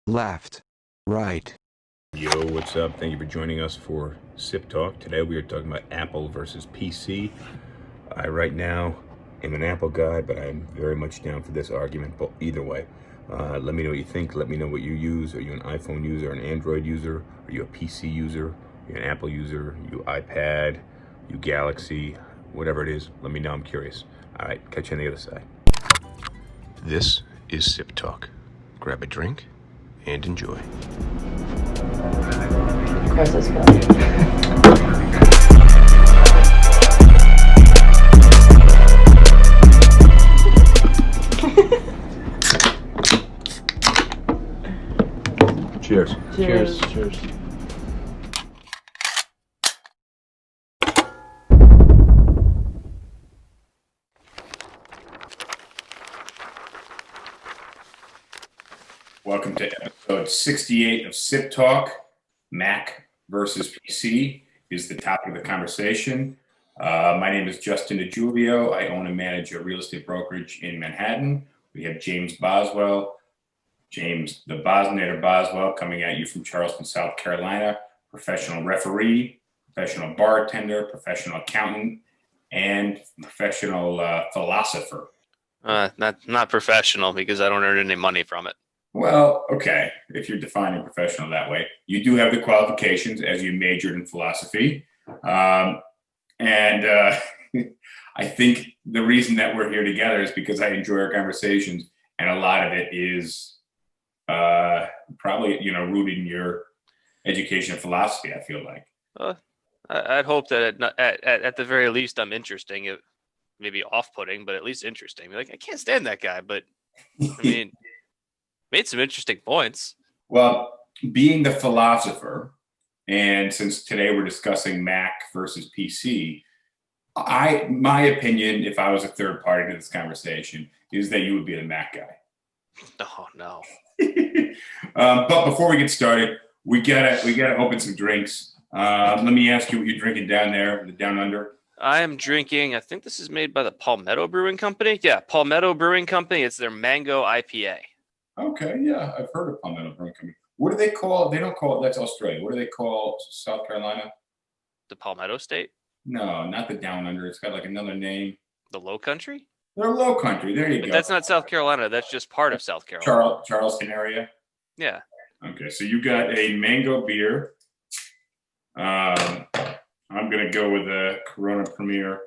left, right. Yo, what's up? Thank you for joining us for SipTalk. Today we are talking about Apple versus PC. I right now am an Apple guy, but I'm very much down for this argument. But either way, let me know what you think. Let me know what you use. Are you an iPhone user, an Android user? Are you a PC user? Are you an Apple user? Are you iPad? Are you Galaxy? Whatever it is, let me know. I'm curious. All right, catch you on the other side. This is SipTalk. Grab a drink and enjoy. Crisis film. Cheers. Cheers. Welcome to episode 68 of Sip Talk. Mac versus PC is the topic of the conversation. My name is Justin DiGiulio. I own and manage a real estate brokerage in Manhattan. We have James Boswell, James the Bosnator Boswell, coming at you from Charleston, South Carolina. Professional referee, professional bartender, professional accountant, and professional philosopher. Not professional because I don't earn any money from it. Well, okay, if you're defining professional that way. You do have the qualifications as you majored in philosophy. I think the reason that we're here together is because I enjoy our conversations, and a lot of it is probably, rooted in your education of philosophy, I feel like. I'd hope that at the very least I'm interesting. It may be off-putting, but at least interesting. Like, I can't stand that guy, but I mean... made some interesting points. Well, being the philosopher, and since today we're discussing Mac versus PC, my opinion, if I was a third party to this conversation, is that you would be the Mac guy. Oh no. But before we get started, we gotta open some drinks. Let me ask you what you're drinking down there, the Down Under. I am drinking, I think this is made by the Palmetto Brewing Company. Yeah, Palmetto Brewing Company. It's their mango IPA. Okay, yeah, I've heard of Palmetto Brewing Company. What do they call it? They don't call it, that's Australia. What do they call South Carolina? The Palmetto State? No, not the Down Under. It's got like another name. The Low Country? They're Low Country. There you go. That's not South Carolina. That's just part of South Carolina. Charleston area? Yeah. Okay, so you got a mango beer. I'm going to go with the Corona Premier.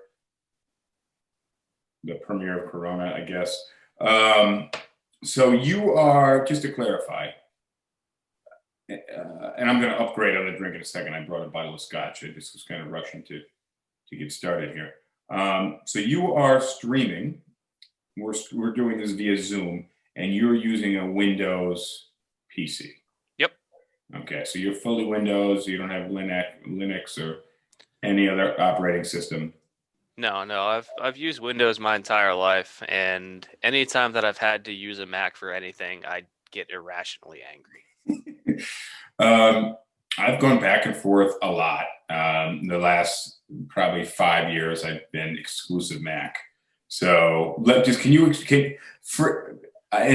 The Premier of Corona, I guess. So you are, just to clarify, and I'm going to upgrade on the drink in a second. I brought a bottle of scotch. I just was kind of rushing to get started here. So you are streaming. We're doing this via Zoom, and you're using a Windows PC. Yep. Okay, so you're fully Windows. You don't have Linux or any other operating system. No. I've used Windows my entire life, and anytime that I've had to use a Mac for anything, I get irrationally angry. I've gone back and forth a lot. The last probably 5 years, I've been exclusive Mac. So and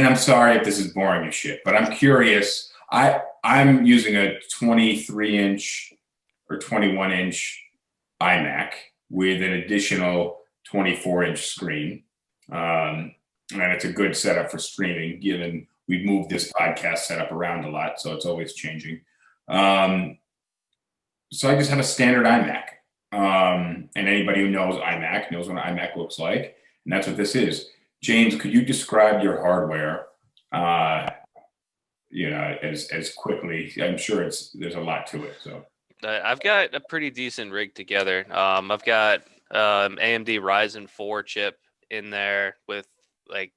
I'm sorry if this is boring as shit, but I'm curious. I'm using a 23-inch or 21-inch iMac with an additional 24-inch screen. And it's a good setup for streaming, given we've moved this podcast setup around a lot, so it's always changing. So I just have a standard iMac. And anybody who knows iMac knows what an iMac looks like. And that's what this is. James, could you describe your hardware, as quickly? I'm sure there's a lot to it, so. I've got a pretty decent rig together. I've got AMD Ryzen 4 chip in there with I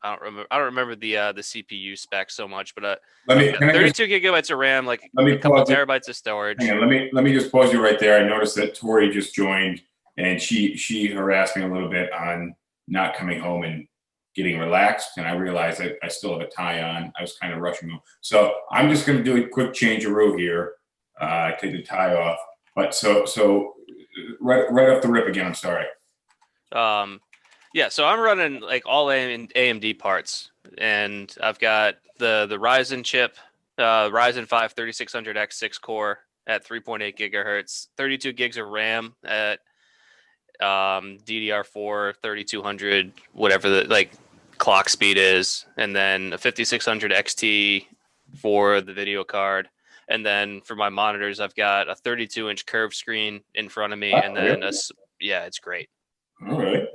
don't remember the CPU specs so much, but 32 gigabytes of RAM, like a couple terabytes of storage. Hang on, let me just pause you right there. I noticed that Tori just joined, and she harassed me a little bit on not coming home and getting relaxed, and I realized that I still have a tie on. I was kind of rushing them, so I'm just going to do a quick changearoo here. Take the tie off, but so right off the rip again. I'm sorry. Yeah, so I'm running like all AMD parts and I've got the Ryzen chip, Ryzen 5 3600X 6 core at 3.8 gigahertz, 32 gigs of RAM at DDR4 3200, whatever the clock speed is, and then a 5600 XT for the video card. And then for my monitors, I've got a 32-inch curved screen in front of me, and then yeah, it's great. All right.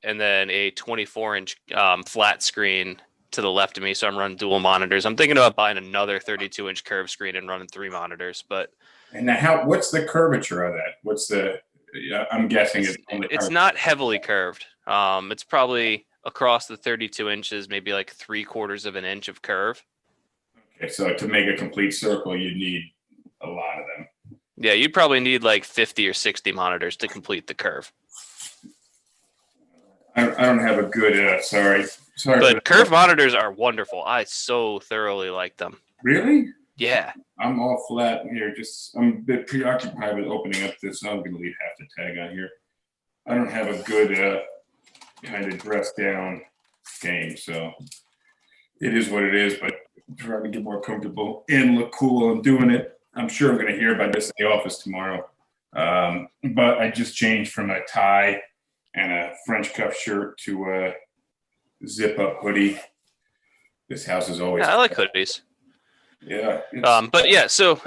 And then a 24-inch flat screen to the left of me, so I'm running dual monitors. I'm thinking about buying another 32-inch curved screen and running 3 monitors. But and now, what's the curvature of that? What's the? I'm guessing it's not heavily curved. It's probably across the 32 inches, maybe like 3/4 of an inch of curve. Okay, so to make a complete circle, you'd need a lot of them. Yeah, you'd probably need like 50 or 60 monitors to complete the curve. I don't have a good. Sorry. But curved monitors are wonderful. I so thoroughly like them. Really? Yeah. I'm all flat here. I'm a bit preoccupied with opening up this. I'm going to leave half the tag on here. I don't have a good kind of dress down game, so it is what it is. But I'm trying to get more comfortable and look cool. I'm doing it. I'm sure I'm going to hear about this in the office tomorrow. But I just changed from a tie and a French cuff shirt to a zip-up hoodie. This house is always. Yeah, I like hoodies. Yeah. But yeah, so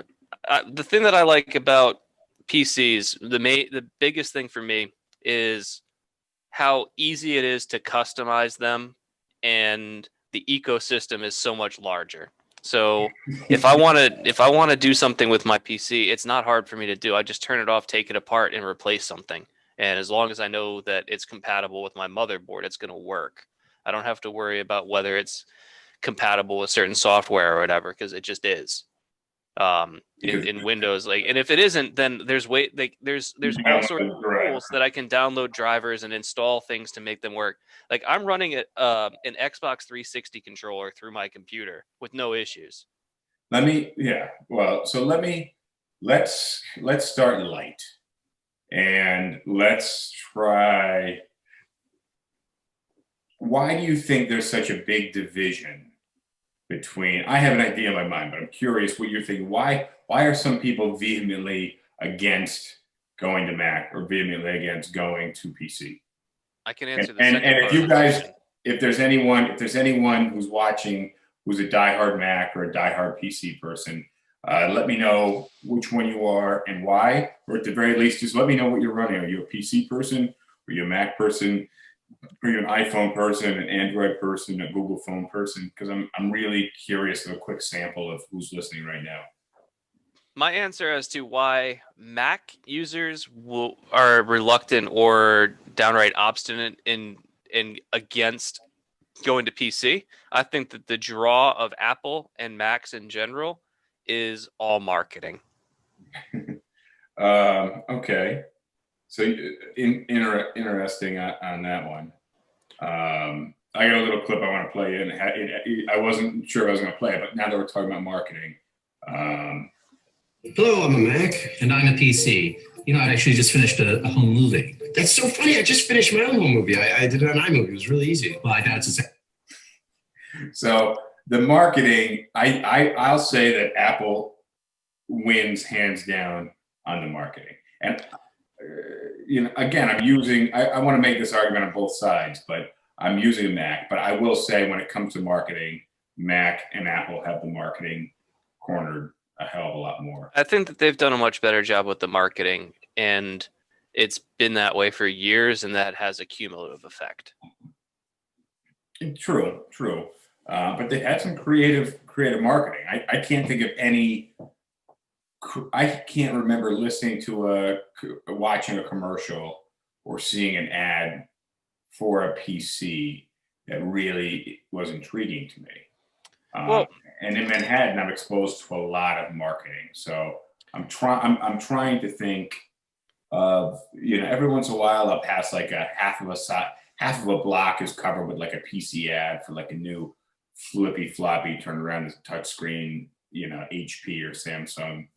the thing that I like about PCs, the biggest thing for me is how easy it is to customize them, and the ecosystem is so much larger. So if I want to do something with my PC, it's not hard for me to do. I just turn it off, take it apart, and replace something. And as long as I know that it's compatible with my motherboard, it's going to work. I don't have to worry about whether it's compatible with certain software or whatever, because it just is. In Windows, and if it isn't, then there's all sorts of tools that I can download drivers and install things to make them work. Like I'm running an Xbox 360 controller through my computer with no issues. Let's start light, and let's try. Why do you think there's such a big division between? I have an idea in my mind, but I'm curious what you're thinking. Why are some people vehemently against going to Mac or vehemently against going to PC? I can answer the and second if part you of the guys, question. if there's anyone who's watching who's a diehard Mac or a diehard PC person, let me know which one you are and why, or at the very least, just let me know what you're running. Are you a PC person? Are you a Mac person? Are you an iPhone person, an Android person, a Google phone person? Because I'm really curious of a quick sample of who's listening right now. My answer as to why Mac users are reluctant or downright obstinate in against going to PC, I think that the draw of Apple and Macs in general is all marketing. Okay. So interesting on that one. I got a little clip I want to play in. I wasn't sure if I was going to play it, but now that we're talking about marketing. Hello, I'm a Mac. And I'm a PC. I actually just finished a home movie. That's so funny. I just finished my own home movie. I did it on iMovie. It was really easy. Well, I got it to say. So the marketing, I'll say that Apple wins hands down on the marketing. And again, I want to make this argument on both sides, but I'm using a Mac. But I will say, when it comes to marketing, Mac and Apple have the marketing cornered a hell of a lot more. I think that they've done a much better job with the marketing, and it's been that way for years, and that has a cumulative effect. True. But they had some creative marketing. I can't think of any. I can't remember listening to watching a commercial or seeing an ad for a PC that really was intriguing to me. And in Manhattan, I'm exposed to a lot of marketing, so I'm trying to think of every once in a while I'll pass like a half of a block is covered with like a PC ad for like a new flippy floppy turn around touch screen, HP or Samsung.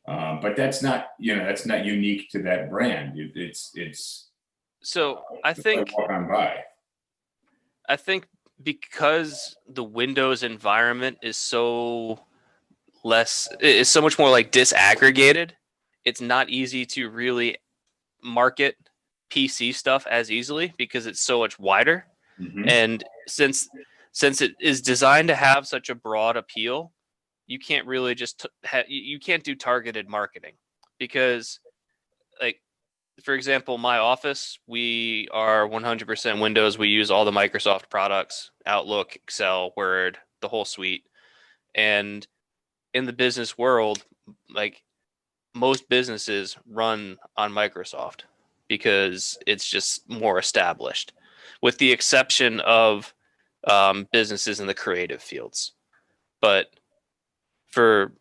But that's not unique to that brand. It's so I think walk on by. I think because the Windows environment is so much more like disaggregated, it's not easy to really market PC stuff as easily because it's so much wider. Mhm. And since it is designed to have such a broad appeal, you can't really just you can't do targeted marketing because, like, for example, my office, we are 100% Windows. We use all the Microsoft products, Outlook, Excel, Word, the whole suite. And in the business world, like, most businesses run on Microsoft because it's just more established, with the exception of businesses in the creative fields. But for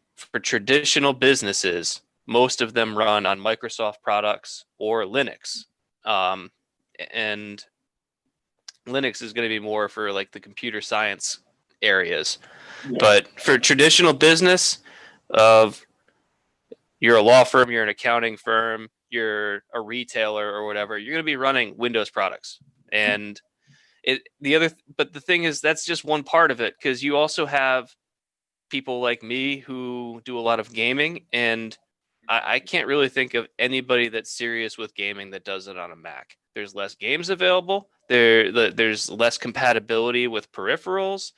traditional businesses, most of them run on Microsoft products or Linux. And Linux is going to be more for like the computer science areas. Yeah. But for traditional business, of you're a law firm, you're an accounting firm, you're a retailer or whatever, you're going to be running Windows products. And but the thing is, that's just one part of it, because you also have people like me who do a lot of gaming, and I can't really think of anybody that's serious with gaming that does it on a Mac. There's less games available. There's less compatibility with peripherals.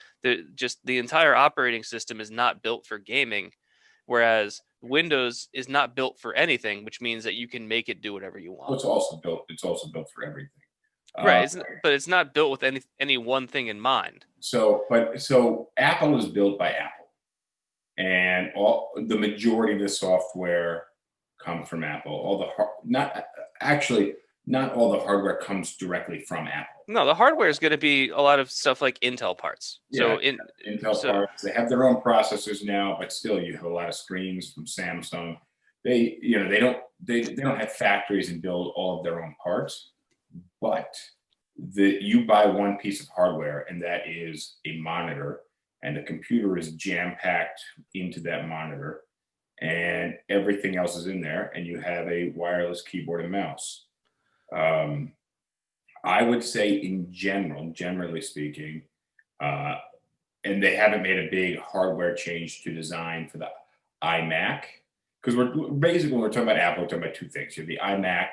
Just the entire operating system is not built for gaming, whereas Windows is not built for anything, which means that you can make it do whatever you want. It's also built for everything. Right, but it's not built with any one thing in mind. So Apple is built by Apple, and the majority of the software comes from Apple. Not all the hardware comes directly from Apple. No, the hardware is going to be a lot of stuff like Intel parts. Yeah, Intel parts. They have their own processors now, but still, you have a lot of screens from Samsung. They don't have factories and build all of their own parts, but you buy one piece of hardware, and that is a monitor, and the computer is jam-packed into that monitor, and everything else is in there, and you have a wireless keyboard and mouse. I would say generally speaking, and they haven't made a big hardware change to design for the iMac, because we're talking about Apple, we're talking about two things. You have the iMac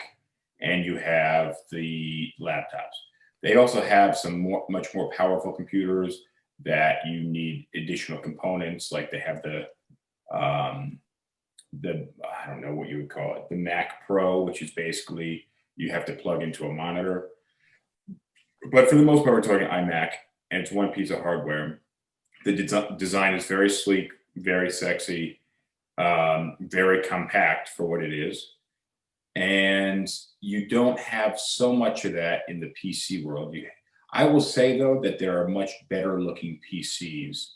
and you have the laptops. They also have some much more powerful computers that you need additional components, like they have the I don't know what you would call it, the Mac Pro, which is basically you have to plug into a monitor. But for the most part, we're talking iMac, and it's one piece of hardware. The design is very sleek, very sexy, very compact for what it is. And you don't have so much of that in the PC world. I will say, though, that there are much better looking PCs,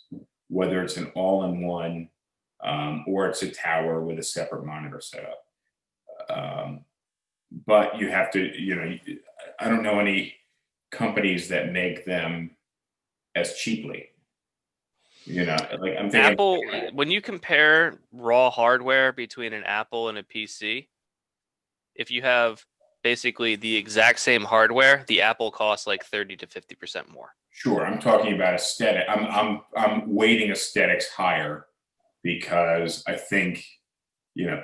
whether it's an all-in-one or it's a tower with a separate monitor setup. But you have to, I don't know any companies that make them as cheaply. Like I'm thinking Apple, when you compare raw hardware between an Apple and a PC, if you have basically the exact same hardware, the Apple costs like 30 to 50% more. Sure, I'm talking about aesthetic. I'm weighting aesthetics higher because I think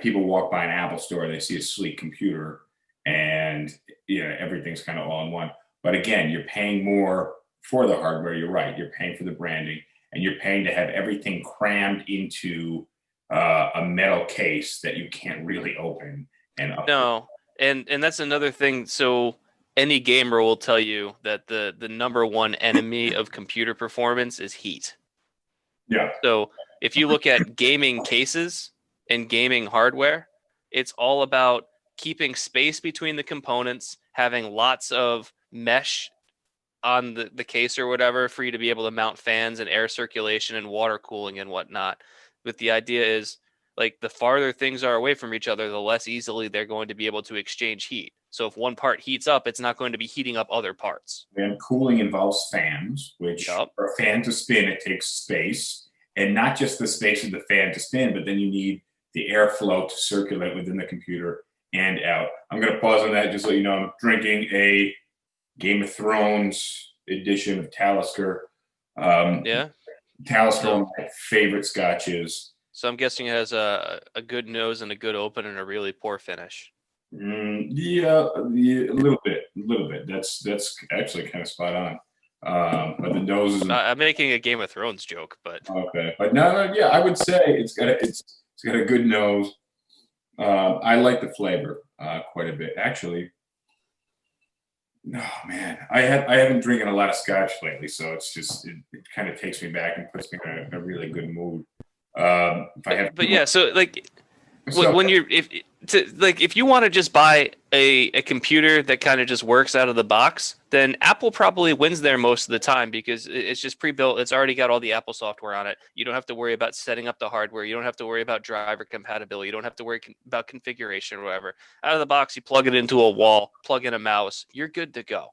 people walk by an Apple store, they see a sleek computer, and everything's kind of all in one. But again, you're paying more for the hardware. You're right. You're paying for the branding, and you're paying to have everything crammed into a metal case that you can't really open. No, and that's another thing. So any gamer will tell you that the number one enemy of computer performance is heat. Yeah. So if you look at gaming cases and gaming hardware, it's all about keeping space between the components, having lots of mesh on the case or whatever for you to be able to mount fans and air circulation and water cooling and whatnot. But the idea is, like, the farther things are away from each other, the less easily they're going to be able to exchange heat. So if one part heats up, it's not going to be heating up other parts. And cooling involves fans, which for a fan to spin, it takes space. And not just the space of the fan to spin, but then you need the airflow to circulate within the computer and out. I'm going to pause on that just so you know I'm drinking a Game of Thrones edition of Talisker. Yeah. Talisker, one of my favorite scotches. So I'm guessing it has a good nose and a good open and a really poor finish. Yeah, a little bit. That's actually kind of spot on. But the nose is I'm making a Game of Thrones joke, but okay. But no, yeah, I would say it's got a good nose. I like the flavor quite a bit, actually. No, man, I haven't drinking a lot of scotch lately, so it's just it kind of takes me back and puts me in a really good mood. If I have, but yeah, so like so, when you're if you want to just buy a computer that kind of just works out of the box, then Apple probably wins there most of the time because it's just pre-built. It's already got all the Apple software on it. You don't have to worry about setting up the hardware. You don't have to worry about driver compatibility. You don't have to worry about configuration or whatever. Out of the box, you plug it into a wall, plug in a mouse, you're good to go.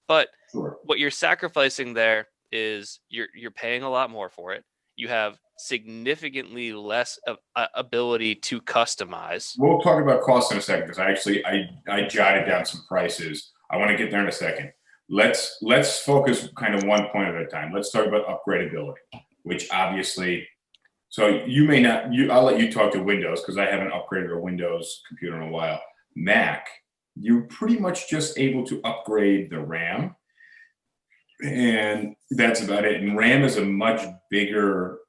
But sure. what you're sacrificing there is you're paying a lot more for it. You have significantly less of ability to customize. We'll talk about costs in a second because I jotted down some prices. I want to get there in a second. Let's focus kind of one point at a time. Let's talk about upgradability, which obviously, so you may not. I'll let you talk to Windows because I haven't upgraded a Windows computer in a while. Mac, you're pretty much just able to upgrade the RAM, and that's about it. And RAM is a much bigger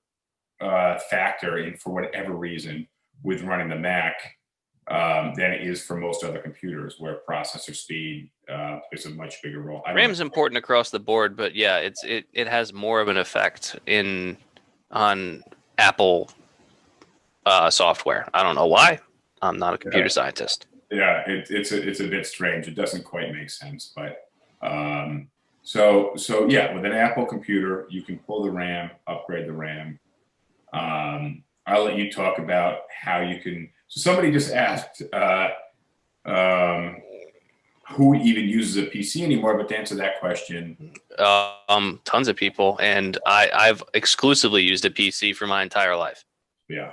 factor in, for whatever reason, with running the Mac than it is for most other computers, where processor speed plays a much bigger role. RAM's important across the board, but yeah, it has more of an effect on Apple software. I don't know why. I'm not a computer scientist. Yeah, it's a bit strange. It doesn't quite make sense, but so yeah, with an Apple computer, you can pull the RAM, upgrade the RAM. I'll let you talk about how you can. So somebody just asked who even uses a PC anymore, but to answer that question, tons of people, and I've exclusively used a PC for my entire life. Yeah.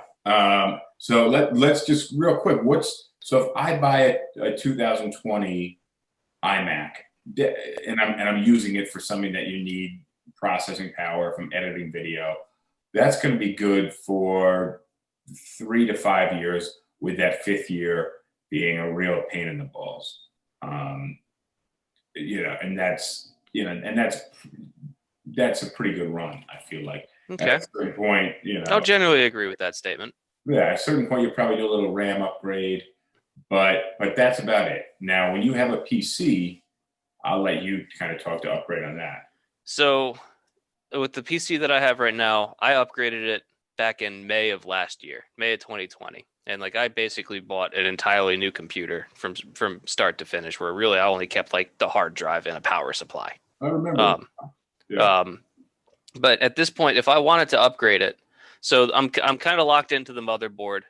So let's just real quick. So if I buy a 2020 iMac and I'm using it for something that you need processing power from editing video, that's going to be good for 3 to 5 years, with that 5th year being a real pain in the balls. And that's a pretty good run, I feel like. Okay. At a certain point, I'll generally agree with that statement. Yeah, at a certain point, you probably do a little RAM upgrade, but that's about it. Now, when you have a PC, I'll let you kind of talk to upgrade on that. So with the PC that I have right now, I upgraded it back in May of last year, May of 2020. And like I basically bought an entirely new computer from start to finish, where really I only kept like the hard drive and a power supply. I remember. But at this point, if I wanted to upgrade it, so I'm kind of locked into the motherboard.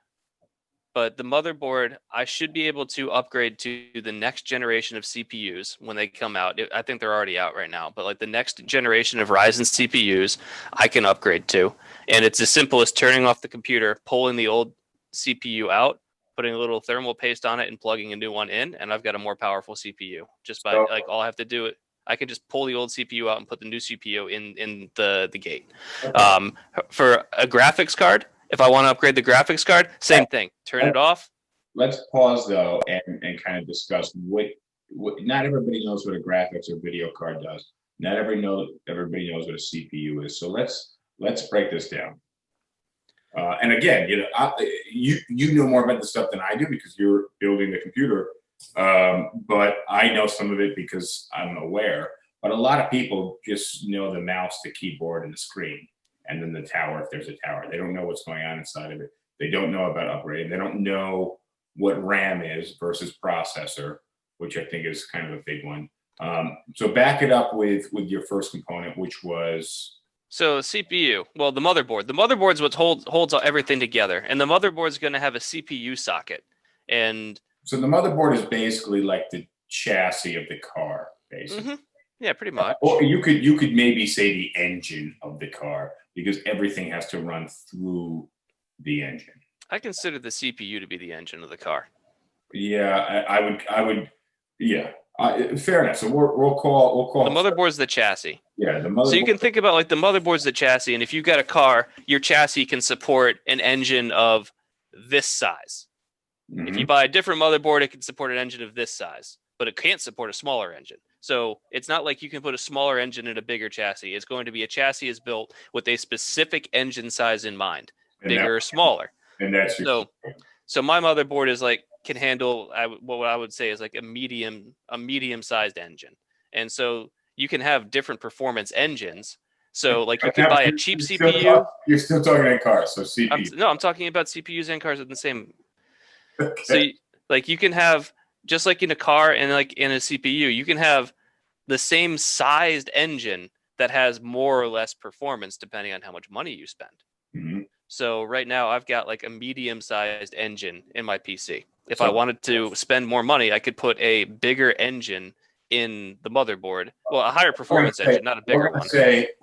But the motherboard, I should be able to upgrade to the next generation of CPUs when they come out. I think they're already out right now, but like the next generation of Ryzen CPUs, I can upgrade to. And it's as simple as turning off the computer, pulling the old CPU out, putting a little thermal paste on it, and plugging a new one in, and I've got a more powerful CPU. Just by like all I have to do it. I can just pull the old CPU out and put the new CPU in the gate. Okay. For a graphics card, if I want to upgrade the graphics card, same thing. Turn it off. Let's pause though and kind of discuss what not everybody knows what a graphics or video card does. Not everybody knows what a CPU is. So let's break this down. And again, you know more about the stuff than I do because you're building the computer. But I know some of it because I'm aware. But a lot of people just know the mouse, the keyboard, and the screen, and then the tower if there's a tower. They don't know what's going on inside of it. They don't know about upgrading. They don't know what RAM is versus processor, which I think is kind of a big one. So back it up with your first component, which was... So CPU, well, the motherboard. The motherboard's what holds everything together. And the motherboard's going to have a CPU socket. And so the motherboard is basically like the chassis of the car, basically. Mm-hmm. Yeah, pretty much. Or you could maybe say the engine of the car, because everything has to run through the engine. I consider the CPU to be the engine of the car. Yeah, I would. Yeah, Fair enough. So we'll call The motherboard's the chassis. Yeah, the motherboard. So you can think about like the motherboard's the chassis, and if you've got a car, your chassis can support an engine of this size. If you buy a different motherboard, it can support an engine of this size, but it can't support a smaller engine. So it's not like you can put a smaller engine in a bigger chassis. It's going to be a chassis is built with a specific engine size in mind, bigger or smaller. And that's so my motherboard is like can handle what I would say is like a medium sized engine, and so you can have different performance engines. So like you could buy a cheap CPU. You're still talking in cars, so CPU. I'm talking about CPUs and cars in the same. Okay. So like you can have just like in a car and like in a CPU, you can have the same sized engine that has more or less performance depending on how much money you spend. Mm-hmm. So right now I've got like a medium sized engine in my PC. If I wanted to spend more money, I could put a bigger engine in the motherboard. Well, a higher performance engine, not a bigger one.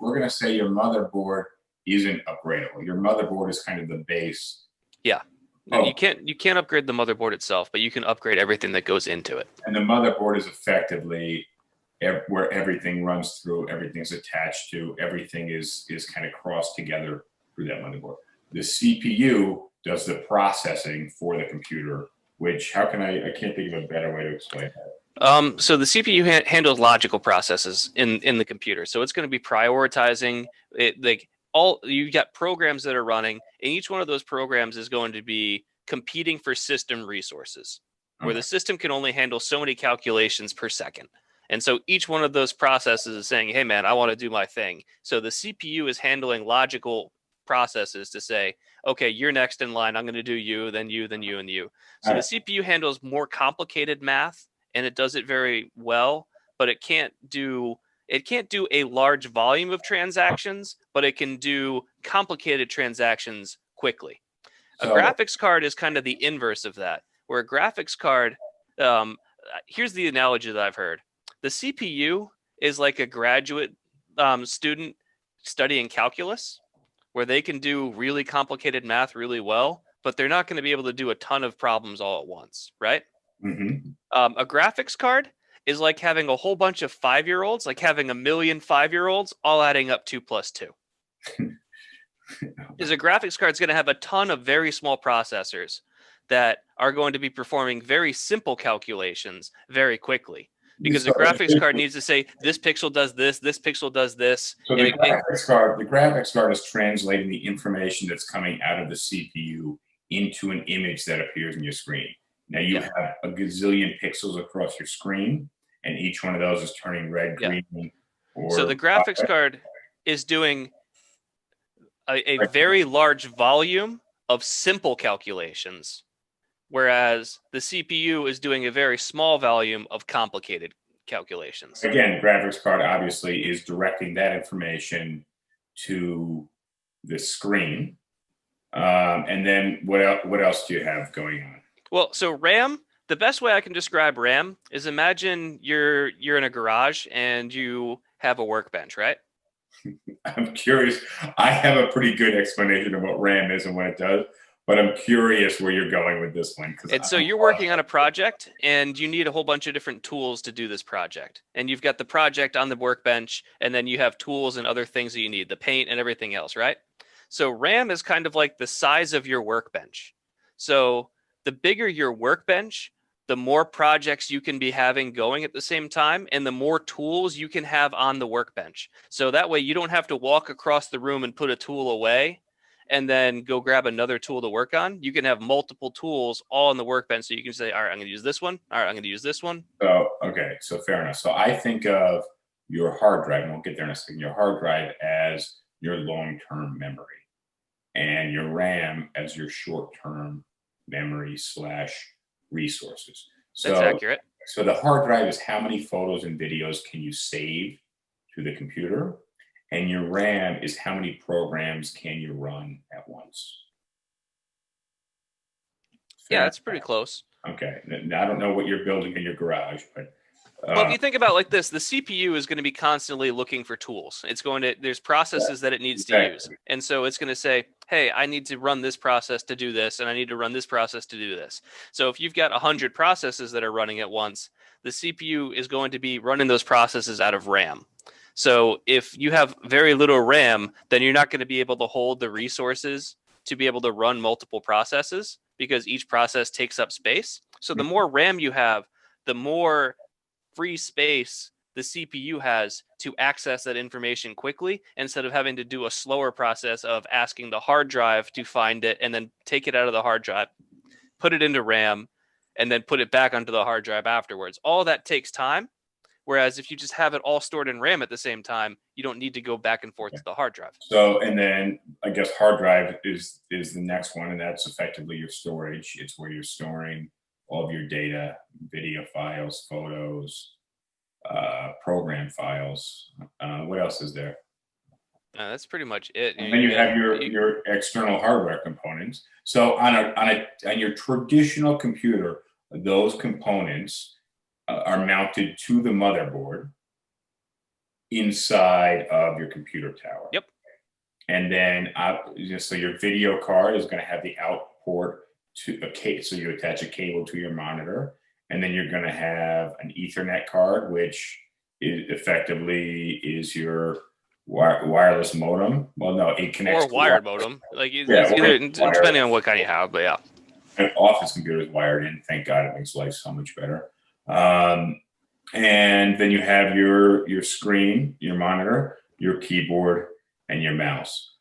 We're going to say your motherboard isn't upgradable. Your motherboard is kind of the base. Yeah. No, you can't upgrade the motherboard itself, but you can upgrade everything that goes into it. And the motherboard is effectively where everything runs through, everything's attached to, everything is kind of crossed together through that motherboard. The CPU does the processing for the computer, which I can't think of a better way to explain that. So the CPU handles logical processes in the computer. So it's going to be prioritizing it. Like you got programs that are running, and each one of those programs is going to be competing for system resources, where the system can only handle so many calculations per second. And so each one of those processes is saying, hey, man, I want to do my thing. So the CPU is handling logical processes to say, okay, you're next in line. I'm going to do you, then you, then you, and you. So the CPU handles more complicated math, and it does it very well, but it can't do a large volume of transactions, but it can do complicated transactions quickly. A graphics card is kind of the inverse of that, where a graphics card, here's the analogy that I've heard. The CPU is like a graduate student studying calculus, where they can do really complicated math really well, but they're not going to be able to do a ton of problems all at once, right? Mm-hmm. A graphics card is like having a whole bunch of 5-year-olds, like having a million 5-year-olds all adding up 2 + 2. Because a graphics card is going to have a ton of very small processors that are going to be performing very simple calculations very quickly. Because the graphics card needs to say, this pixel does this pixel does this. So the graphics card is translating the information that's coming out of the CPU into an image that appears on your screen. Now you have a gazillion pixels across your screen, and each one of those is turning red, green, so the graphics card is doing a very large volume of simple calculations, whereas the CPU is doing a very small volume of complicated calculations. Again, graphics card obviously is directing that information to the screen. And then what else do you have going on? Well, so RAM, the best way I can describe RAM is imagine you're in a garage and you have a workbench, right? I'm curious. I have a pretty good explanation of what RAM is and what it does, but I'm curious where you're going with this one. And so you're working on a project and you need a whole bunch of different tools to do this project. And you've got the project on the workbench, and then you have tools and other things that you need, the paint and everything else, right? So RAM is kind of like the size of your workbench. So the bigger your workbench, the more projects you can be having going at the same time, and the more tools you can have on the workbench. So that way you don't have to walk across the room and put a tool away and then go grab another tool to work on. You can have multiple tools all on the workbench. So you can say, all right, I'm going to use this one. All right, I'm going to use this one. So, okay. So fair enough. So I think of your hard drive, and we'll get there in a second, your hard drive as your long-term memory and your RAM as your short-term memory / resources. So, that's accurate. So the hard drive is how many photos and videos can you save to the computer, and your RAM is how many programs can you run at once. Yeah, that's pretty close. Okay. Now, I don't know what you're building in your garage, but well, if you think about it like this, the CPU is going to be constantly looking for tools. It's going to, there's processes that it needs to use. And so it's going to say, hey, I need to run this process to do this, and I need to run this process to do this. So if you've got 100 processes that are running at once, the CPU is going to be running those processes out of RAM. So if you have very little RAM, then you're not going to be able to hold the resources to be able to run multiple processes because each process takes up space. So the more RAM you have, the more free space the CPU has to access that information quickly instead of having to do a slower process of asking the hard drive to find it and then take it out of the hard drive, put it into RAM, and then put it back onto the hard drive afterwards. All that takes time. Whereas if you just have it all stored in RAM at the same time, you don't need to go back and forth to the hard drive. So, and then I guess hard drive is the next one, and that's effectively your storage. It's where you're storing all of your data, video files, photos, program files. What else is there? That's pretty much it. And then you have your external hardware components. So on your traditional computer, those components are mounted to the motherboard inside of your computer tower. Yep. And then so your video card is going to have the out port to a cable. So you attach a cable to your monitor, and then you're going to have an Ethernet card, which effectively is your wireless modem. Well, no, it connects or wired modem. Like it's wired. Depending on what kind you have, but yeah. An office computer is wired in. Thank God, it makes life so much better. And then you have your screen, your monitor, your keyboard, and your mouse.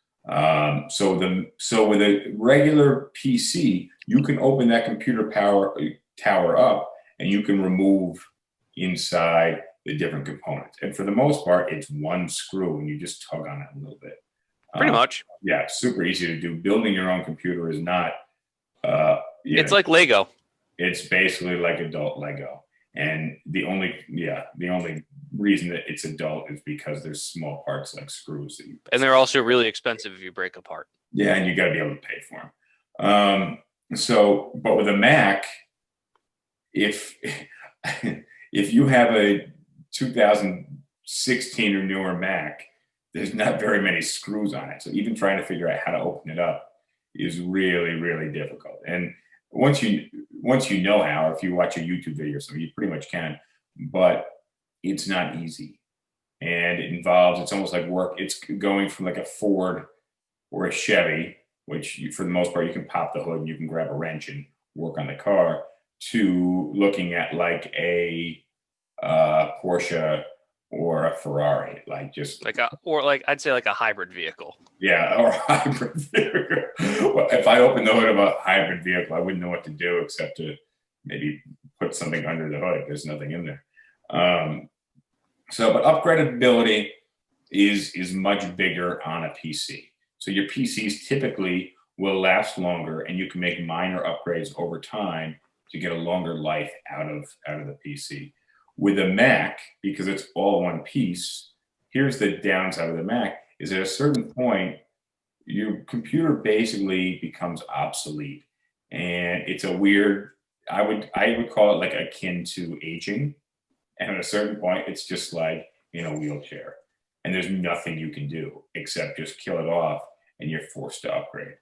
So with a regular PC, you can open that computer tower up, and you can remove inside the different components. And for the most part, it's one screw, and you just tug on it a little bit. Pretty much. Yeah, super easy to do. Building your own computer is not. It's like Lego. It's basically like adult Lego. And the only reason that it's adult is because there's small parts like screws. And they're also really expensive if you break apart. Yeah, and you got to be able to pay for them. But with a Mac, if you have a 2016 or newer Mac, there's not very many screws on it. So even trying to figure out how to open it up is really, really difficult. And once you know how, or if you watch a YouTube video or something, you pretty much can, but it's not easy. And it's almost like work. It's going from like a Ford or a Chevy, which for the most part, you can pop the hood and you can grab a wrench and work on the car, to looking at like a Porsche or a Ferrari, I'd say like a hybrid vehicle. Yeah, or a hybrid vehicle. Well, if I opened the hood of a hybrid vehicle, I wouldn't know what to do except to maybe put something under the hood. There's nothing in there. But upgradability is much bigger on a PC. So your PCs typically will last longer, and you can make minor upgrades over time to get a longer life out of the PC. With a Mac, because it's all one piece, here's the downside of the Mac, is at a certain point, your computer basically becomes obsolete. And it's a weird, I would call it like akin to aging. And at a certain point, it's just like in a wheelchair. And there's nothing you can do except just kill it off, and you're forced to upgrade.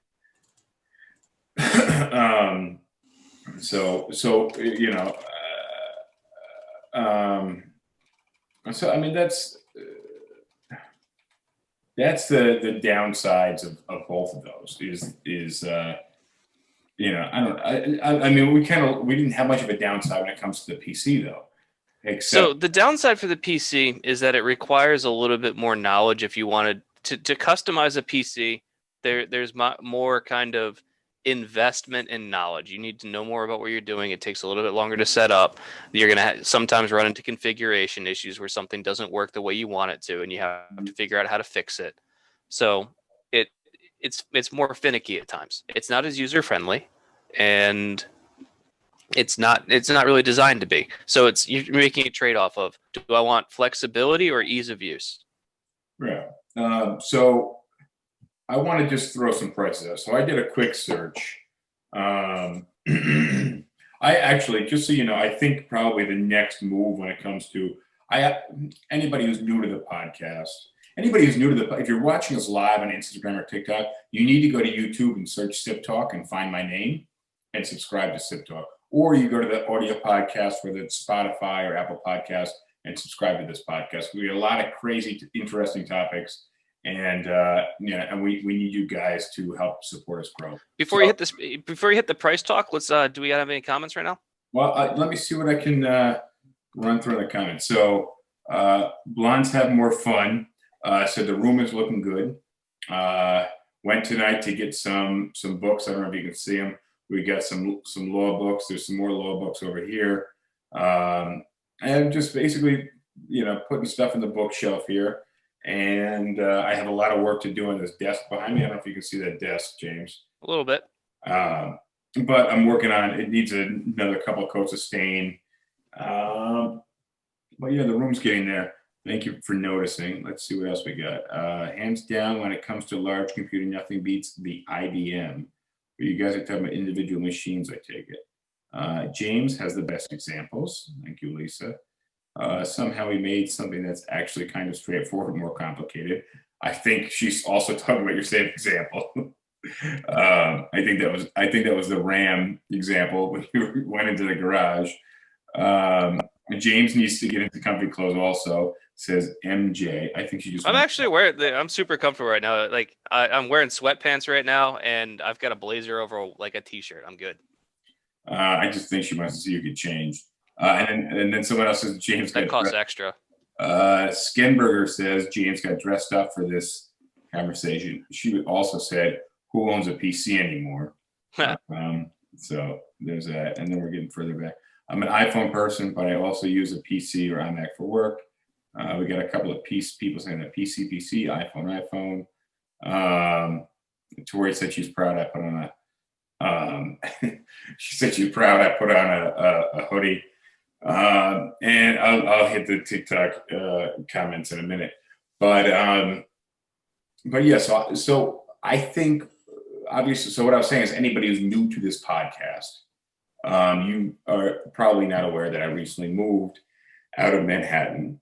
So I mean that's the downsides of both of those. I mean we didn't have much of a downside when it comes to the PC though. So the downside for the PC is that it requires a little bit more knowledge if you wanted to customize a PC. There's more kind of investment in knowledge. You need to know more about what you're doing. It takes a little bit longer to set up. You're going to sometimes run into configuration issues where something doesn't work the way you want it to, and you have to figure out how to fix it. So it's more finicky at times. It's not as user friendly, and it's not really designed to be. So you're making a trade-off of, do I want flexibility or ease of use? Yeah. So I want to just throw some prices out. So I did a quick search. I actually, just so you know, I think probably the next move when it comes to anybody who's new to the podcast, if you're watching us live on Instagram or TikTok, you need to go to YouTube and search SipTalk and find my name and subscribe to SipTalk. or you go to the audio podcast, whether it's Spotify or Apple Podcast, and subscribe to this podcast. We have a lot of crazy, interesting topics, and and we need you guys to help support us grow. Before you hit the price talk, let's do we have any comments right now? Well, let me see what I can run through in the comments. So, Blondes have more fun. So the room is looking good. Went tonight to get some books. I don't know if you can see them. We got some law books. There's some more law books over here. And just basically, putting stuff in the bookshelf here. And I have a lot of work to do on this desk behind me. I don't know if you can see that desk, James. A little bit. But I'm working on it. It needs another couple of coats of stain. But yeah, the room's getting there. Thank you for noticing. Let's see what else we got. Hands down, when it comes to large computing, nothing beats the IBM. But you guys are talking about individual machines, I take it. James has the best examples. Thank you, Lisa. Somehow he made something that's actually kind of straightforward, more complicated. I think she's also talking about your same example. I think that was the RAM example when you went into the garage. James needs to get into comfy clothes also, says MJ. I think she just. I'm actually I'm super comfortable right now. Like I'm wearing sweatpants right now, and I've got a blazer over like a t-shirt. I'm good. I just think she wants to see you get changed. And then someone else says James that costs extra. Skinberger says James got dressed up for this conversation. She also said, "Who owns a PC anymore?" So there's that, and then we're getting further back. I'm an iPhone person, but I also use a PC or iMac for work. We got a couple of people saying that PC, iPhone. Tori said she's proud I put on she said she's proud I put on a hoodie. And I'll hit the TikTok comments in a minute. But yeah, so I think obviously, so what I was saying is anybody who's new to this podcast, you are probably not aware that I recently moved out of Manhattan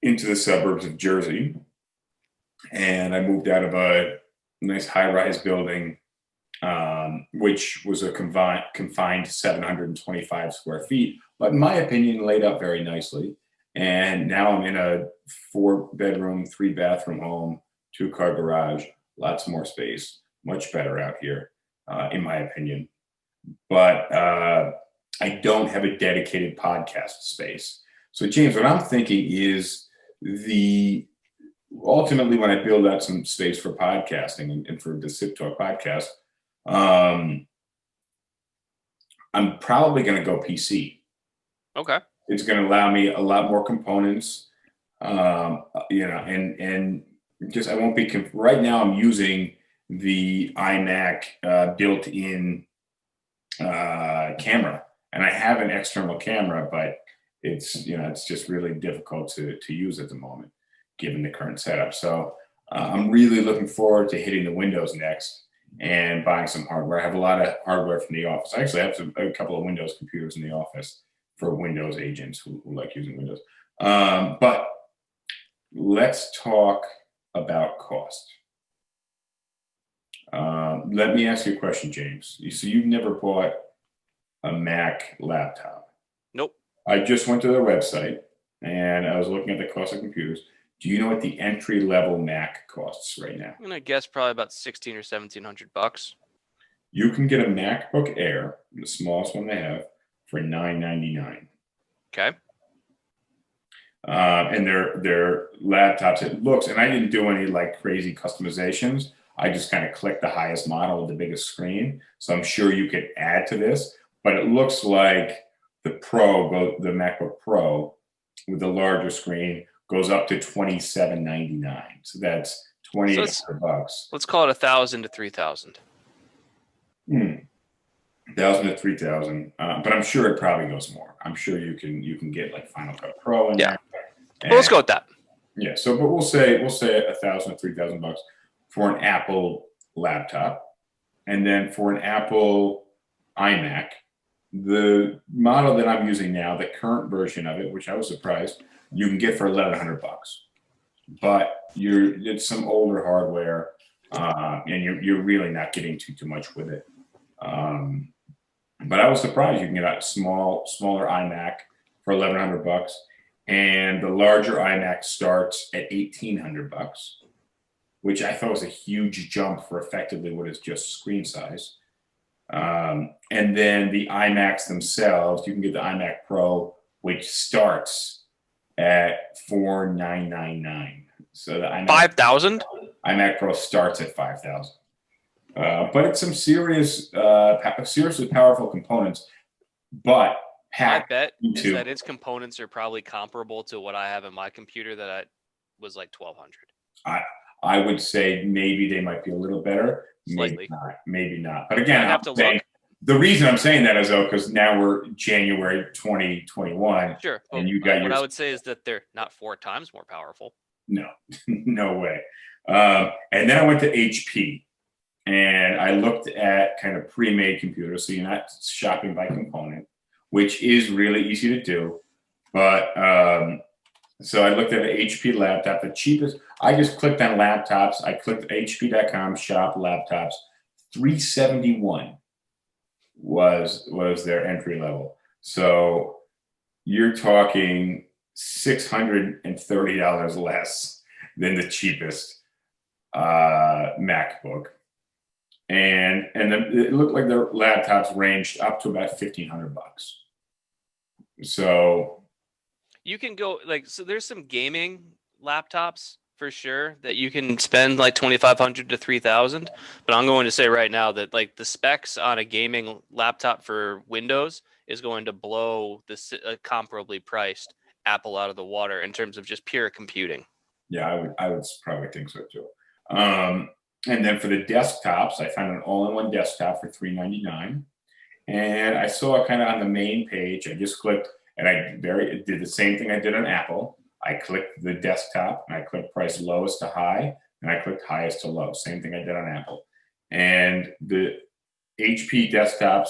into the suburbs of Jersey. And I moved out of a nice high-rise building, which was a confined 725 square feet, but in my opinion, laid out very nicely. And now I'm in a 4-bedroom, 3-bathroom home, 2-car garage, lots more space, much better out here, in my opinion. But I don't have a dedicated podcast space. So James, what I'm thinking is ultimately when I build out some space for podcasting and for the SipTalk podcast, I'm probably going to go PC. Okay. It's going to allow me a lot more components, and just I won't be right now. I'm using the iMac built-in camera, and I have an external camera, but it's just really difficult to use at the moment given the current setup. So I'm really looking forward to hitting the Windows next and buying some hardware. I have a lot of hardware from the office. I actually have a couple of Windows computers in the office for Windows agents who like using Windows. But let's talk about cost. Let me ask you a question, James. So you've never bought a Mac laptop? Nope. I just went to their website and I was looking at the cost of computers. Do you know what the entry-level Mac costs right now? I'm gonna guess probably about $1,600 or $1,700. You can get a MacBook Air, the smallest one they have, for $999. Okay. And their laptops, it looks, and I didn't do any like crazy customizations. I just kind of clicked the highest model with the biggest screen. So I'm sure you could add to this, but it looks like the MacBook Pro with the larger screen goes up to $2,799. So that's $2,800. Let's call it $1,000 to $3,000. $1,000 to $3,000. But I'm sure it probably goes more. I'm sure you can get like Final Cut Pro in there. Well, let's go with that. Yeah. So, but we'll say $1,000 to $3,000 for an Apple laptop, and then for an Apple iMac, the model that I'm using now, the current version of it, which I was surprised, you can get for $1,100. But it's some older hardware, and you're really not getting too much with it. But I was surprised you can get a smaller iMac for $1,100, and the larger iMac starts at $1,800, which I thought was a huge jump for effectively what is just screen size. And then the iMacs themselves, you can get the iMac Pro, which starts at $4,999. So the iMac 5,000? iMac Pro starts at 5,000. But it's some seriously powerful components. But My bet is into that its components are probably comparable to what I have in my computer that was like 1,200. I would say maybe they might be a little better. Slightly. Maybe not. But again, I'd have to look. The reason I'm saying that is because now we're January 2021. Sure. And you But got what I would say is that they're not 4 times more powerful. No, no way. And then I went to HP and I looked at kind of pre-made computers. So you're not shopping by component, which is really easy to do. But so I looked at an HP laptop, the cheapest. I just clicked on laptops. I clicked HP.com shop laptops. $371 was their entry level. So you're talking $630 less than the cheapest MacBook. And it looked like their laptops ranged up to about $1,500. So You can go so there's some gaming laptops for sure that you can spend like 2,500 to 3,000. But I'm going to say right now that like the specs on a gaming laptop for Windows is going to blow the comparably priced Apple out of the water in terms of just pure computing. Yeah, I would probably think so too. And then for the desktops, I found an all-in-one desktop for $399. And I saw kind of on the main page, I just clicked and I did the same thing I did on Apple. I clicked the desktop and I clicked price lowest to high and I clicked highest to low. Same thing I did on Apple. And the HP desktops,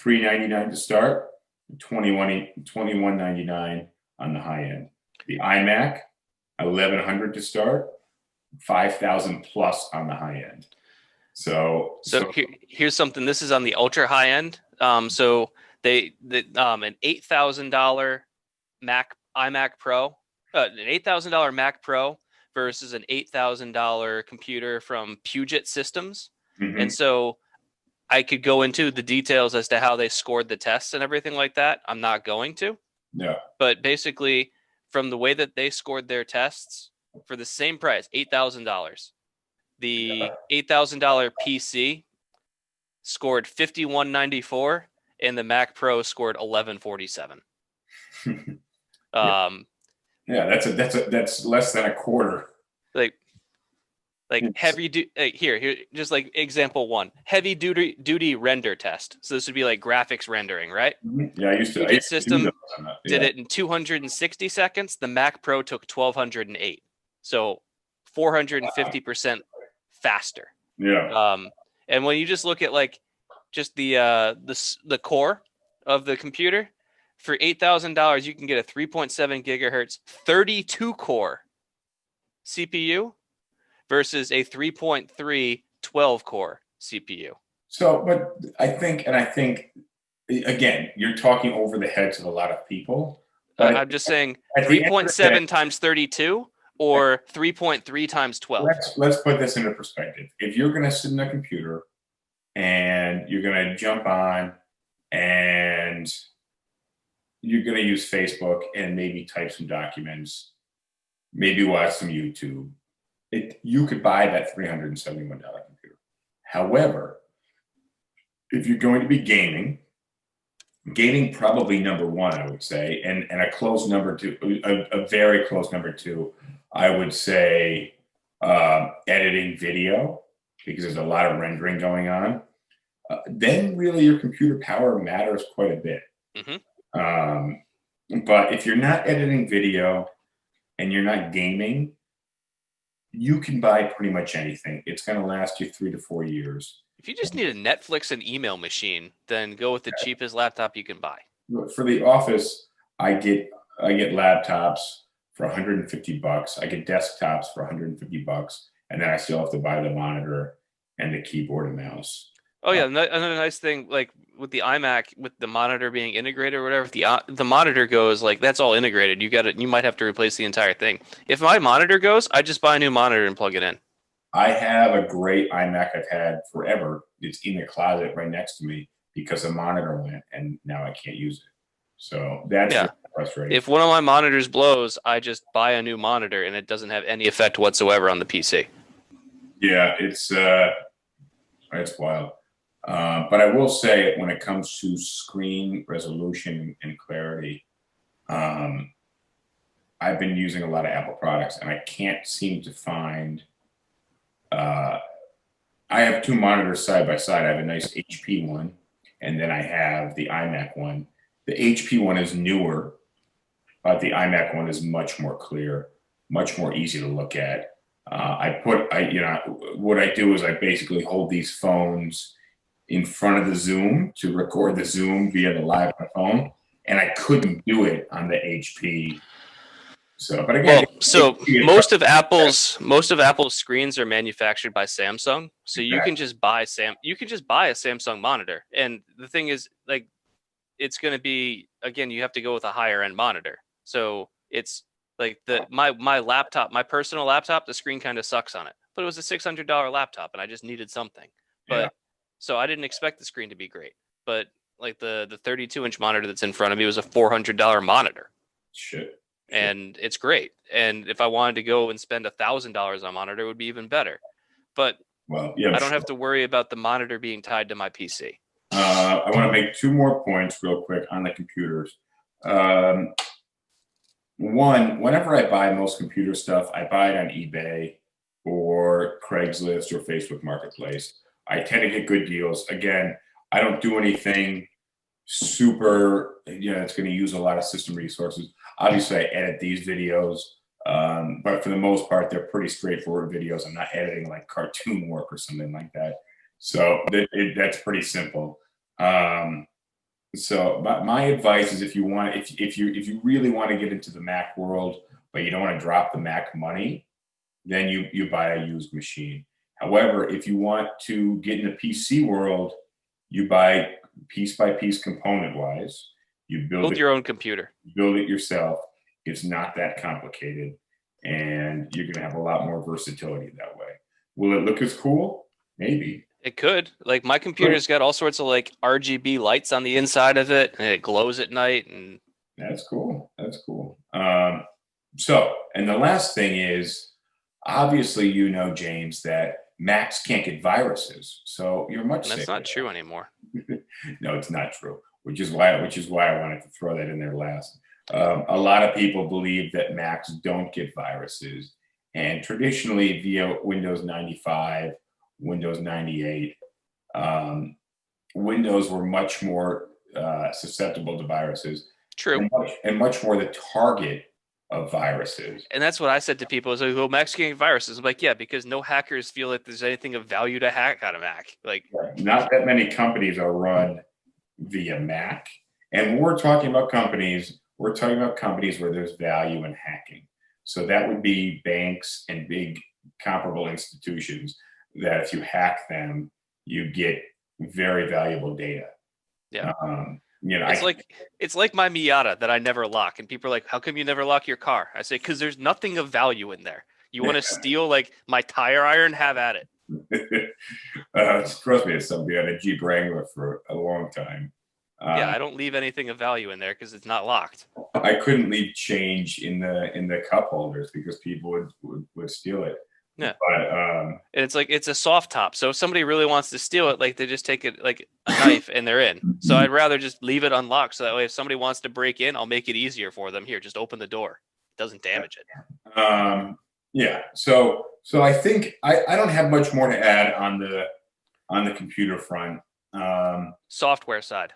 $399 to start, $21.99 on the high end. The iMac, $1,100 to start, 5,000 plus on the high end. So here's something. This is on the ultra high end. So an $8,000 iMac Pro, an $8,000 Mac Pro versus an $8,000 computer from Puget Systems. Mhm. And so I could go into the details as to how they scored the tests and everything like that. I'm not going to. Yeah. But basically, from the way that they scored their tests for the same price, $8,000, the $8,000 PC scored 5194 and the Mac Pro scored 1147. Yeah, that's less than a quarter. Heavy here just like example 1, heavy duty render test. So this would be like graphics rendering, right? Yeah, I used to. Puget System did Yeah. it in 260 seconds. The Mac Pro took 1208. So 450% faster. Yeah. And when you just look at like just the core of the computer for $8,000, you can get a 3.7 gigahertz 32 core CPU versus a 3.3 12 core CPU. So, but I think again, you're talking over the heads of a lot of people. I'm just saying 3.7 times 32 or 3.3 times 12. Let's put this into perspective. If you're going to sit in a computer and you're going to jump on and you're going to use Facebook and maybe type some documents, maybe watch some YouTube, you could buy that $371 computer. However, if you're going to be gaming probably number one, I would say, and a close number two, a very close number two, I would say editing video, because there's a lot of rendering going on. Then really your computer power matters quite a bit. Mm-hmm. But if you're not editing video and you're not gaming, you can buy pretty much anything. It's going to last you 3 to 4 years. If you just need a Netflix and email machine, then go with the cheapest laptop you can buy. For the office, I get laptops for $150. I get desktops for $150, and then I still have to buy the monitor and the keyboard and mouse. Oh yeah, another nice thing, like with the iMac, with the monitor being integrated or whatever, if the monitor goes, like that's all integrated. You might have to replace the entire thing. If my monitor goes, I just buy a new monitor and plug it in. I have a great iMac I've had forever. It's in the closet right next to me because the monitor went, and now I can't use it. So that's Yeah. really frustrating. If one of my monitors blows, I just buy a new monitor, and it doesn't have any effect whatsoever on the PC. Yeah, it's wild. But I will say, when it comes to screen resolution and clarity, I've been using a lot of Apple products, and I can't seem to find. I have two monitors side by side. I have a nice HP one, and then I have the iMac one. The HP one is newer, but the iMac one is much more clear, much more easy to look at. What I do is I basically hold these phones in front of the Zoom to record the Zoom via the live on the phone, and I couldn't do it on the HP. So, but again, most of Apple's screens are manufactured by Samsung, so you can just buy a Samsung monitor. And the thing is, like, it's going to be, again, you have to go with a higher end monitor. So it's like my laptop, my personal laptop, the screen kind of sucks on it, but it was a $600 laptop, and I just needed something. But so I didn't expect the screen to be great. But like the 32-inch monitor that's in front of me was a $400 monitor. Shit. And it's great. And if I wanted to go and spend $1,000 on monitor, it would be even better. But I don't have to worry about the monitor being tied to my PC. I want to make two more points real quick on the computers. One, whenever I buy most computer stuff, I buy it on eBay or Craigslist or Facebook Marketplace. I tend to get good deals. Again, I don't do anything super, it's going to use a lot of system resources. Obviously, I edit these videos, but for the most part, they're pretty straightforward videos. I'm not editing like cartoon work or something like that. So that's pretty simple. So my advice is, if you really want to get into the Mac world, but you don't want to drop the Mac money, then you buy a used machine. However, if you want to get in the PC world, you buy piece by piece, component wise. You build your own computer. Build it yourself. It's not that complicated, and you're going to have a lot more versatility that way. Will it look as cool? Maybe. It could. Like, my computer's got all sorts of like RGB lights on the inside of it, and it glows at night. And that's cool. That's cool. So, and the last thing is, obviously, James, that Macs can't get viruses. So you're much safer. That's not true anymore. No, it's not true. Which is why I wanted to throw that in there last. A lot of people believe that Macs don't get viruses, and traditionally via Windows 95, Windows 98, Windows were much more susceptible to viruses. True. And much more the target of viruses. And that's what I said to people, is like, well, Macs can't get viruses. I'm like, yeah, because no hackers feel like there's anything of value to hack on a Mac. Like, not that many companies are run via Mac. And when we're talking about companies where there's value in hacking. So that would be banks and big comparable institutions that if you hack them, you get very valuable data. Yeah. It's like my Miata that I never lock. And people are like, how come you never lock your car? I say, because there's nothing of value in there. You want to steal like my tire iron? Have at it. Trust me, it's somebody had a Jeep Wrangler for a long time. Yeah, I don't leave anything of value in there because it's not locked. I couldn't leave change in the cup holders because people would steal it. Yeah, but and it's like, it's a soft top, so if somebody really wants to steal it, like, they just take it like a knife and they're in. So I'd rather just leave it unlocked, so that way if somebody wants to break in, I'll make it easier for them. Here, just open the door. It doesn't damage it. Yeah. So I think I don't have much more to add on the computer front. Software side.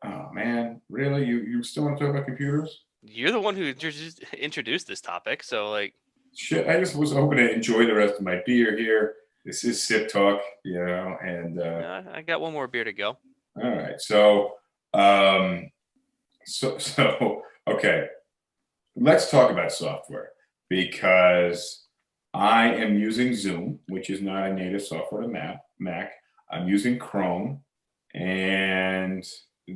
Oh man, really? You still want to talk about computers? You're the one who introduced this topic, so like. Shit, I just was hoping to enjoy the rest of my beer here. This is SipTalk, and I got one more beer to go. All right, so okay, let's talk about software, because I am using Zoom, which is not a native software to Mac. I'm using Chrome, and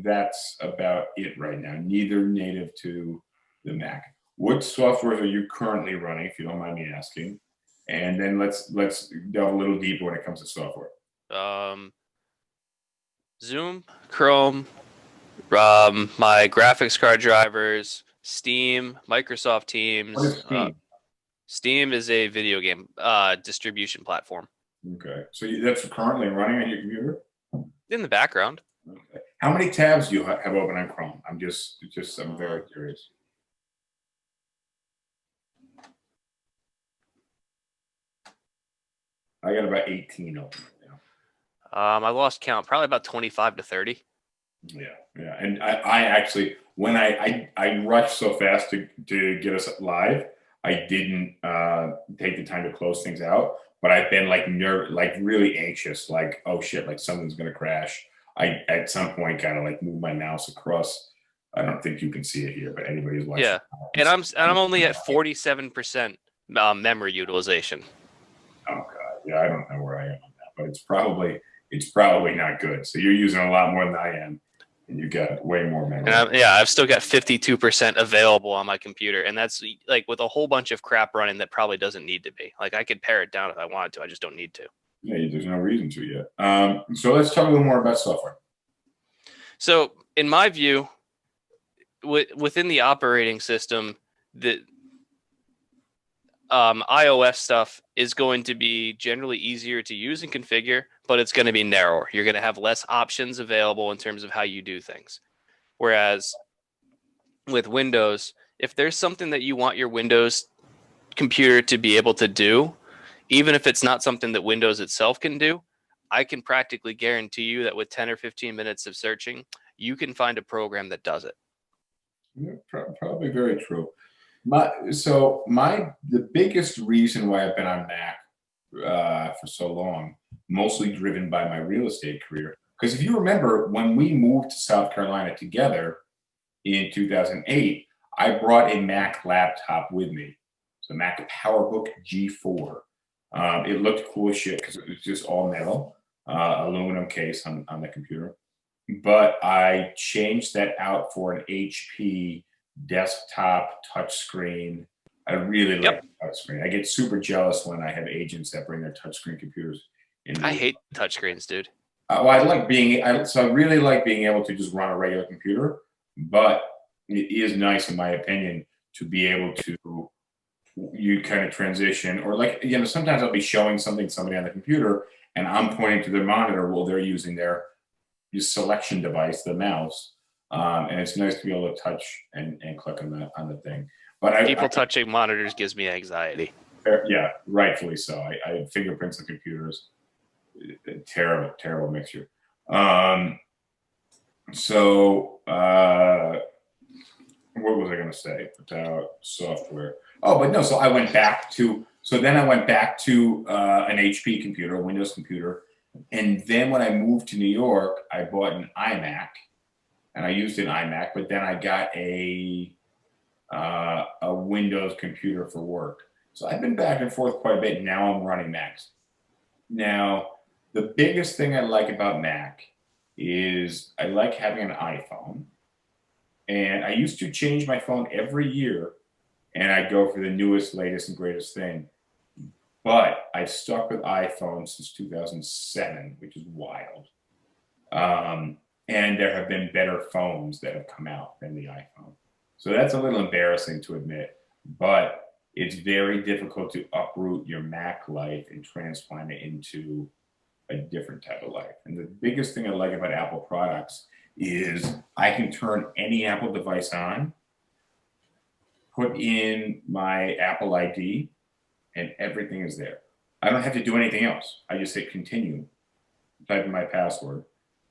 that's about it right now. Neither native to the Mac. What softwares are you currently running, if you don't mind me asking? And then let's delve a little deeper when it comes to software. Zoom, Chrome, my graphics card drivers, Steam, Microsoft Teams. What is Steam? Steam is a video game distribution platform. Okay, so that's currently running on your computer? In the background. Okay. How many tabs do you have open on Chrome? I'm very curious. I got about 18 open right now. I lost count, probably about 25 to 30. Yeah. And I actually, when I rushed so fast to get us live, I didn't take the time to close things out. But I've been like really anxious, like, oh shit, like something's gonna crash. I at some point kind of like move my mouse across. I don't think you can see it here, but anybody's watching. Yeah, and I'm only at 47% memory utilization. Oh god, yeah, I don't know where I am on that, but it's probably not good. So you're using a lot more than I am, and you got way more memory. And I've still got 52% available on my computer, and that's like with a whole bunch of crap running that probably doesn't need to be. Like I could pare it down if I wanted to, I just don't need to. Yeah, there's no reason to yet. So let's talk a little more about software. So in my view, within the operating system, the iOS stuff is going to be generally easier to use and configure, but it's going to be narrower. You're going to have less options available in terms of how you do things. Whereas with Windows, if there's something that you want your Windows computer to be able to do, even if it's not something that Windows itself can do, I can practically guarantee you that with 10 or 15 minutes of searching, you can find a program that does it. Yeah, probably very true. The biggest reason why I've been on Mac for so long, mostly driven by my real estate career, because if you remember when we moved to South Carolina together in 2008, I brought a Mac laptop with me. It's a Mac PowerBook G4. It looked cool as shit because it was just all metal, aluminum case on the computer. But I changed that out for an HP desktop touchscreen. I really like the touchscreen. I get super jealous when I have agents that bring their touchscreen computers in. I hate touchscreens, dude. I really like being able to just run a regular computer, but it is nice, in my opinion, to be able to you kind of transition, or sometimes I'll be showing somebody on the computer and I'm pointing to their monitor while they're using their selection device, the mouse. And it's nice to be able to touch and click on the thing. But people touching monitors gives me anxiety. Yeah, rightfully so. I have fingerprints on computers. Terrible mixture. So what was I going to say about software? Oh, but no. So I went back to. So then I went back to an HP computer, a Windows computer, and then when I moved to New York, I bought an iMac, and I used an iMac. But then I got a Windows computer for work. So I've been back and forth quite a bit. Now I'm running Macs. Now, the biggest thing I like about Mac is I like having an iPhone. And I used to change my phone every year, and I'd go for the newest, latest, and greatest thing. But I've stuck with iPhone since 2007, which is wild. And there have been better phones that have come out than the iPhone. So that's a little embarrassing to admit, but it's very difficult to uproot your Mac life and transplant it into a different type of life. And the biggest thing I like about Apple products is I can turn any Apple device on, put in my Apple ID, and everything is there. I don't have to do anything else. I just hit continue, type in my password,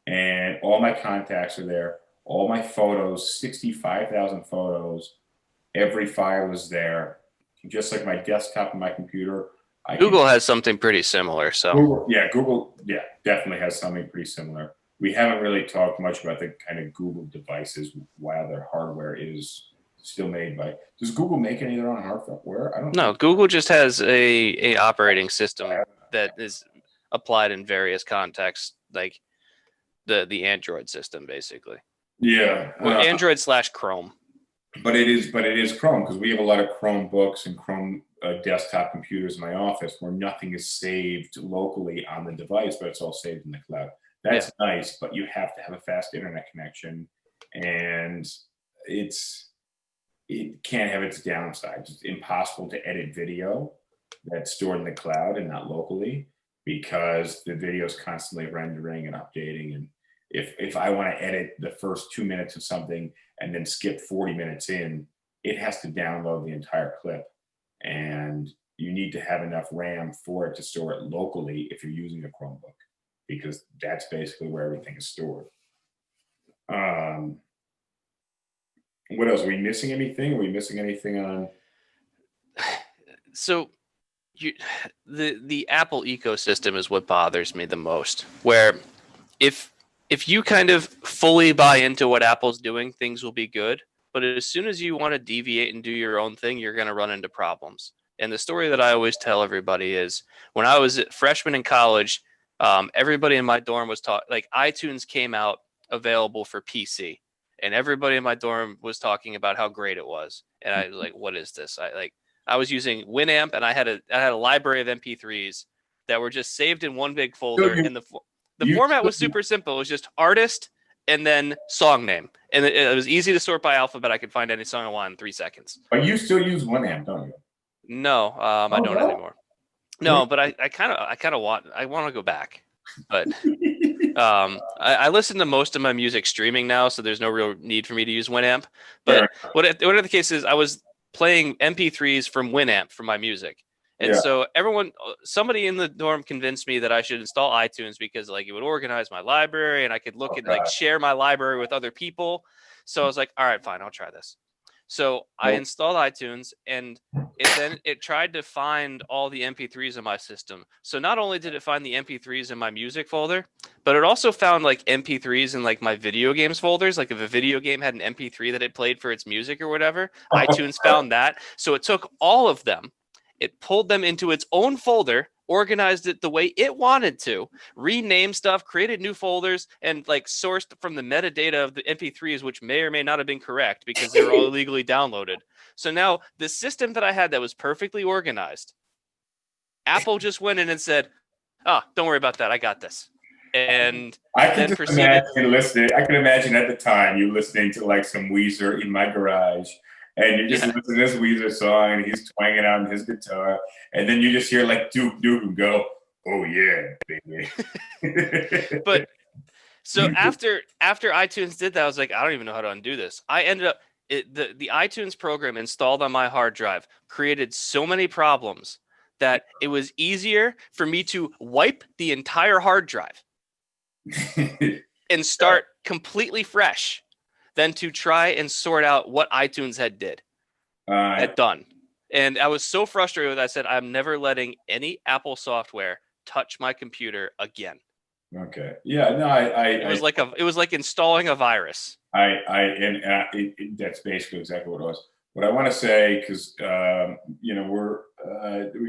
and all my contacts are there. All my photos, 65,000 photos, every file is there. Just like my desktop and my computer. Google has something pretty similar. So Google definitely has something pretty similar. We haven't really talked much about the kind of Google devices while their hardware is still made by. Does Google make any of their own hardware? I don't know. Google just has a operating system that is applied in various contexts, like the Android system, basically, Yeah. or Android / Chrome. But it is Chrome, because we have a lot of Chromebooks and Chrome desktop computers in my office where nothing is saved locally on the device, but it's all saved in the cloud. That's nice, but you have to have a fast internet connection, and it can't have its downsides. It's impossible to edit video that's stored in the cloud and not locally, because the video is constantly rendering and updating. And if I want to edit the first 2 minutes of something and then skip 40 minutes in, it has to download the entire clip. And you need to have enough RAM for it to store it locally if you're using a Chromebook, because that's basically where everything is stored. What else? Are we missing anything? Are we missing anything on? So the Apple ecosystem is what bothers me the most, where if you kind of fully buy into what Apple's doing, things will be good. But as soon as you want to deviate and do your own thing, you're going to run into problems. And the story that I always tell everybody is, when I was a freshman in college, everybody in my dorm was like iTunes came out available for PC, and everybody in my dorm was talking about how great it was. And I was like, what is this? I was using Winamp, and I had a library of MP3s that were just saved in one big folder. And the format was super simple. It was just artist and then song name. And it was easy to sort by alphabet. I could find any song I want in 3 seconds. But you still use Winamp, don't you? No, I don't anymore. No, but I kind of want to go back. But I listen to most of my music streaming now, so there's no real need for me to use Winamp. But whatever the case is, I was playing MP3s from Winamp for my music. And so somebody in the dorm convinced me that I should install iTunes, because like it would organize my library and I could look at like share my library with other people. So I was like, all right, fine, I'll try this. So I installed iTunes, and it tried to find all the MP3s in my system. So not only did it find the MP3s in my music folder, but it also found like MP3s in like my video games folders. Like if a video game had an MP3 that it played for its music or whatever, iTunes found that. So it took all of them, it pulled them into its own folder, organized it the way it wanted to, renamed stuff, created new folders, and like sourced from the metadata of the MP3s, which may or may not have been correct because they were all illegally downloaded. So now the system that I had that was perfectly organized, Apple just went in and said, don't worry about that, I got this. And I can imagine at the time you listening to like some Weezer in my garage, and you just listen to this Weezer song, and he's twanging on his guitar, and then you just hear like Duke Nukem go, "Oh yeah, baby." But so after iTunes did that, I was like, I don't even know how to undo this. I ended up the iTunes program installed on my hard drive created so many problems that it was easier for me to wipe the entire hard drive and start completely fresh than to try and sort out what iTunes had done. And I was so frustrated with it, I said, I'm never letting any Apple software touch my computer again. Okay. Yeah. No. It was like installing a virus. That's basically exactly what it was. What I want to say, because we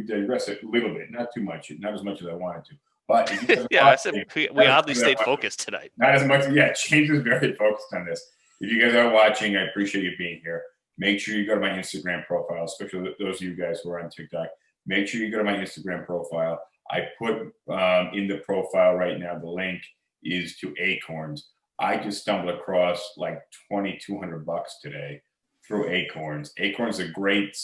digress a little bit, not too much, not as much as I wanted to. But I said we oddly stayed focused tonight. Not as much. Yeah, James is very focused on this. If you guys are watching, I appreciate you being here. Make sure you go to my Instagram profile, especially those of you guys who are on TikTok. Make sure you go to my Instagram profile. I put in the profile right now, the link is to Acorns. I just stumbled across like $2,200 today through Acorns. Acorns is a great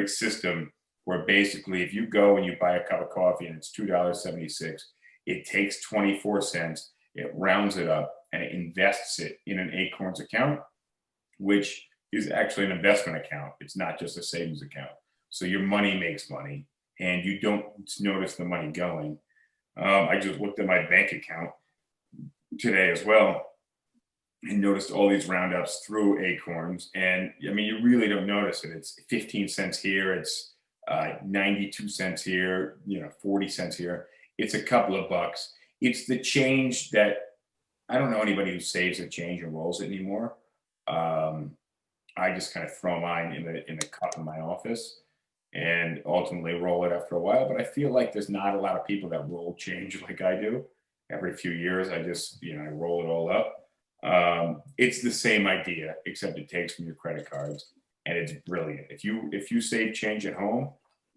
system where basically if you go and you buy a cup of coffee and it's $2.76, it takes 24 cents, it rounds it up, and it invests it in an Acorns account, which is actually an investment account. It's not just a savings account. So your money makes money and you don't notice the money going. I just looked at my bank account today as well and noticed all these roundups through Acorns. And I mean, you really don't notice it. It's 15 cents here. It's 92 cents here, 40 cents here. It's a couple of bucks. It's the change that I don't know anybody who saves the change and rolls it anymore. I just kind of throw mine in the cup in my office. and ultimately roll it after a while. But I feel like there's not a lot of people that roll change like I do. Every few years, I just, I roll it all up. It's the same idea, except it takes from your credit cards, and it's brilliant. If you save change at home,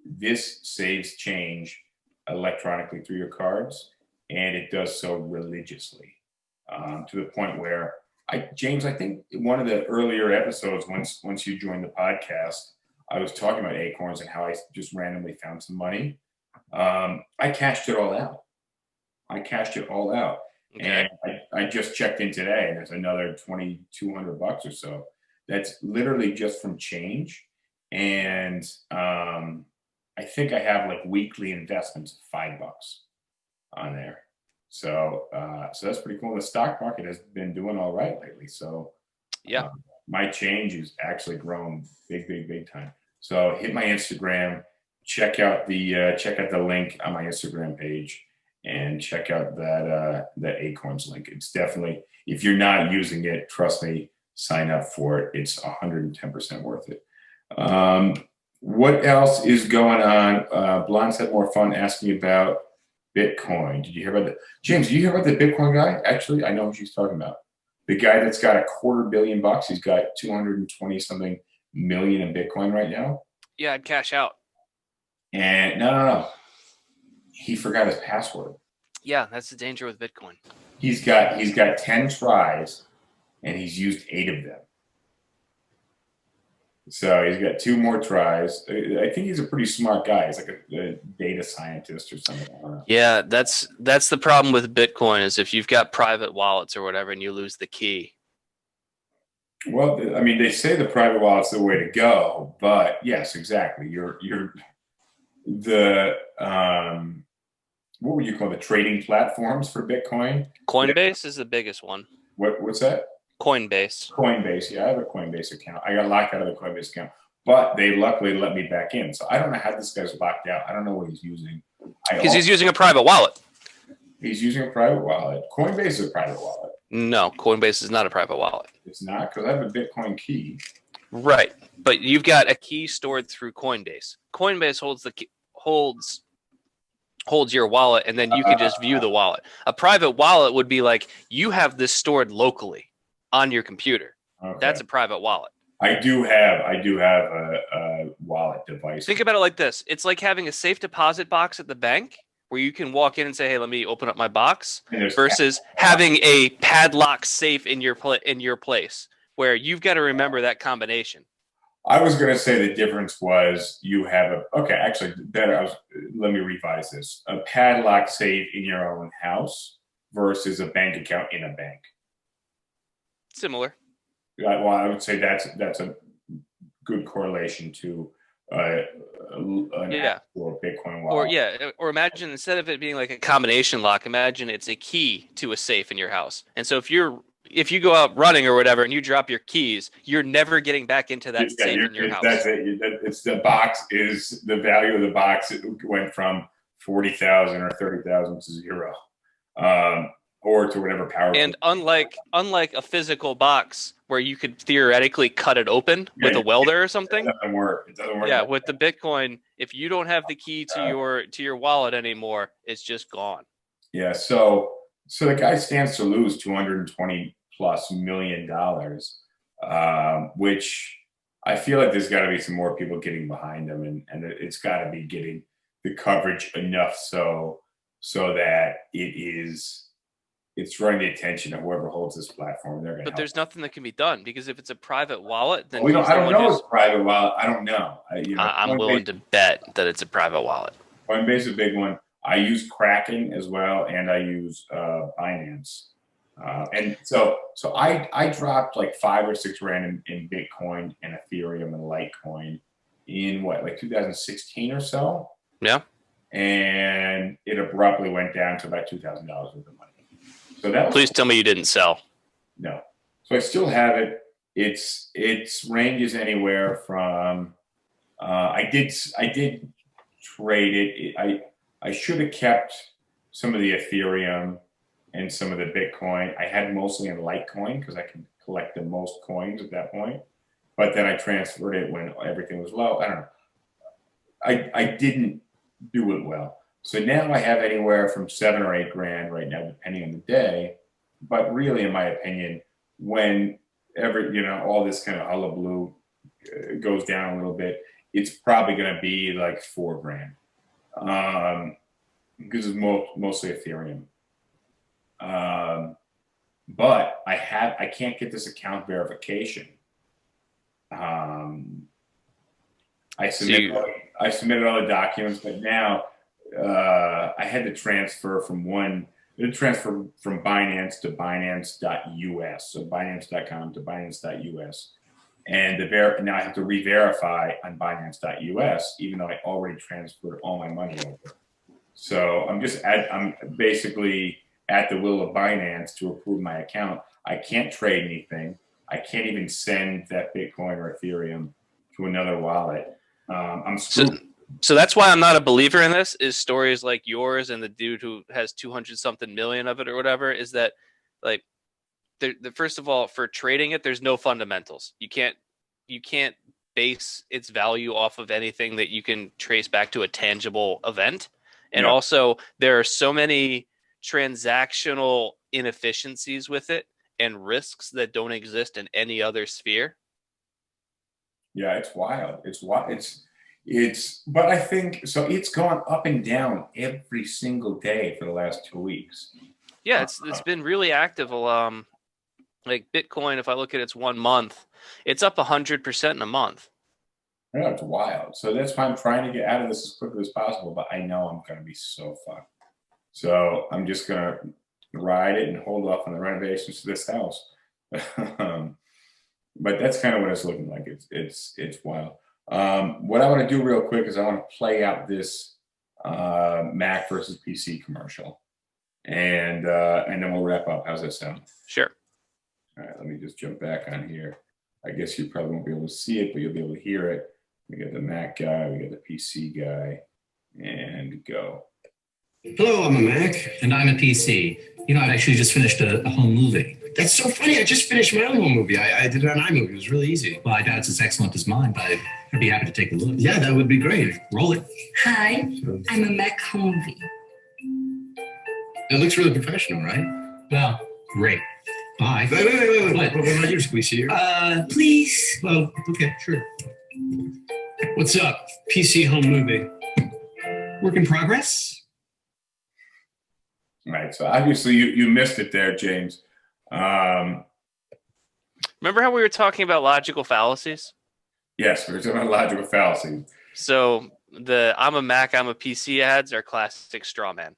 this saves change electronically through your cards, and it does so religiously, to the point where James, I think one of the earlier episodes, once you joined the podcast, I was talking about Acorns and how I just randomly found some money. I cashed it all out. Okay. And I just checked in today, and there's another $2,200 or so. That's literally just from change. And I think I have like weekly investments of $5 on there. So that's pretty cool. The stock market has been doing all right lately. So Yeah. my change has actually grown big time. So hit my Instagram, check out the link on my Instagram page, and check out that Acorns link. It's definitely, if you're not using it, trust me, sign up for it. It's 110% worth it. What else is going on? Blondes had more fun asking about Bitcoin. Did you hear about that? James, did you hear about the Bitcoin guy? Actually, I know what she's talking about. The guy that's got $250 million. He's got 220 something million in Bitcoin right now. Yeah, I'd cash out. And no. He forgot his password. Yeah, that's the danger with Bitcoin. He's got 10 tries, and he's used 8 of them. So he's got 2 more tries. I think he's a pretty smart guy. He's like a data scientist or something. I don't know. Yeah, that's the problem with Bitcoin is if you've got private wallets or whatever and you lose the key. Well, I mean, they say the private wallet's the way to go, but yes, exactly. You're the what would you call the trading platforms for Bitcoin? Coinbase is the biggest one. What's that? Coinbase. Coinbase. Yeah, I have a Coinbase account. I got locked out of the Coinbase account, but they luckily let me back in. So I don't know how this guy's locked out. I don't know what he's using. Because he's using a private wallet. He's using a private wallet. Coinbase is a private wallet. No, Coinbase is not a private wallet. It's not, because I have a Bitcoin key. Right, but you've got a key stored through Coinbase. Coinbase holds the key, holds your wallet, and then you can just view the wallet. A private wallet would be like you have this stored locally on your computer. Okay. That's a private wallet. I do have a wallet device. Think about it like this: it's like having a safe deposit box at the bank where you can walk in and say, "Hey, let me open up my box," versus having a padlock safe in your place where you've got to remember that combination. I was going to say the difference was you have let me revise this. A padlock safe in your own house versus a bank account in a bank. Similar. Well, I would say that's a good correlation to an actual Bitcoin wallet. Or imagine instead of it being like a combination lock, imagine it's a key to a safe in your house. And so if you go out running or whatever and you drop your keys, you're never getting back into that safe in your house. That's it. It's the box is the value of the box. It went from 40,000 or 30,000 to 0, or to whatever power. And unlike a physical box where you could theoretically cut it open with a welder or something, it doesn't work. Yeah, with the Bitcoin, if you don't have the key to your wallet anymore, it's just gone. Yeah. So the guy stands to lose $220+ million, which I feel like there's got to be some more people getting behind him, and it's got to be getting the coverage enough so that it's drawing the attention of whoever holds this platform. But there's nothing that can be done because if it's a private wallet, then I don't know. It's a private wallet. I don't know. I'm willing to bet that it's a private wallet. Coinbase is a big one. I use Kraken as well, and I use Binance. And so I dropped like 5 or 6 rand in Bitcoin and Ethereum and Litecoin in 2016 or so. Yeah. And it abruptly went down to about $2,000 worth of money. So that Please tell me you didn't sell. No. So I still have it. Its ranges anywhere from I did trade it. I should have kept some of the Ethereum and some of the Bitcoin. I had mostly in Litecoin because I could collect the most coins at that point. But then I transferred it when everything was low. I don't know. I didn't do it well. So now I have anywhere from $7 or $8 grand right now, depending on the day. But really, in my opinion, when all this kind of hullabaloo goes down a little bit, it's probably going to be like $4 grand, because it's mostly Ethereum. But I can't get this account verification. I submitted all the documents, but now I had to transfer from Binance to Binance.us, so Binance.com to Binance.us, and now I have to re-verify on Binance.us, even though I already transferred all my money over. So I'm basically at the will of Binance to approve my account. I can't trade anything. I can't even send that Bitcoin or Ethereum to another wallet. I'm screwed. So that's why I'm not a believer in this, is stories like yours and the dude who has 200 something million of it or whatever, is that like first of all, for trading it, there's no fundamentals. You can't base its value off of anything that you can trace back to a tangible event. And also there are so many transactional inefficiencies with it and risks that don't exist in any other sphere. Yeah, it's wild. But I think so. It's gone up and down every single day for the last 2 weeks. Yeah, it's been really active. Like Bitcoin, if I look at its 1 month, it's up 100% in a month. Yeah, it's wild. So that's why I'm trying to get out of this as quickly as possible. But I know I'm going to be so fucked. So I'm just going to ride it and hold off on the renovations to this house. But that's kind of what it's looking like. It's wild. What I want to do real quick is I want to play out this Mac versus PC commercial, and then we'll wrap up. How's that sound? Sure. All right, let me just jump back on here. I guess you probably won't be able to see it, but you'll be able to hear it. We got the Mac guy, we got the PC guy, and go. Hello, I'm a Mac. And I'm a PC. I actually just finished a home movie. That's so funny. I just finished my own home movie. I did it on iMovie. It was really easy. Well, I doubt it's as excellent as mine, but I'd be happy to take a look. Yeah, that would be great. Roll it. Hi, I'm a Mac home movie. It looks really professional, right? Well, great. Bye. Wait. What about you, Squeezy? Please. Well, okay, sure. What's up? PC home movie. Work in progress? Right. So obviously you missed it there, James. Remember how we were talking about logical fallacies? Yes, we're talking about logical fallacies. So the I'm a Mac, I'm a PC ads are classic straw man.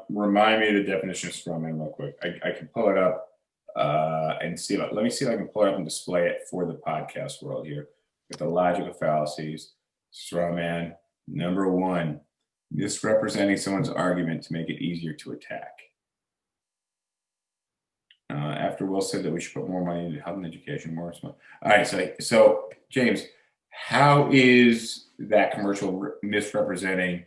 Remind me of the definition of straw man real quick. I can pull it up and see. Let me see if I can pull it up and display it for the podcast world here. With the logical fallacies, straw man, number 1, misrepresenting someone's argument to make it easier to attack. After Will said that we should put more money into health and education, more smart. All right, so James, how is that commercial misrepresenting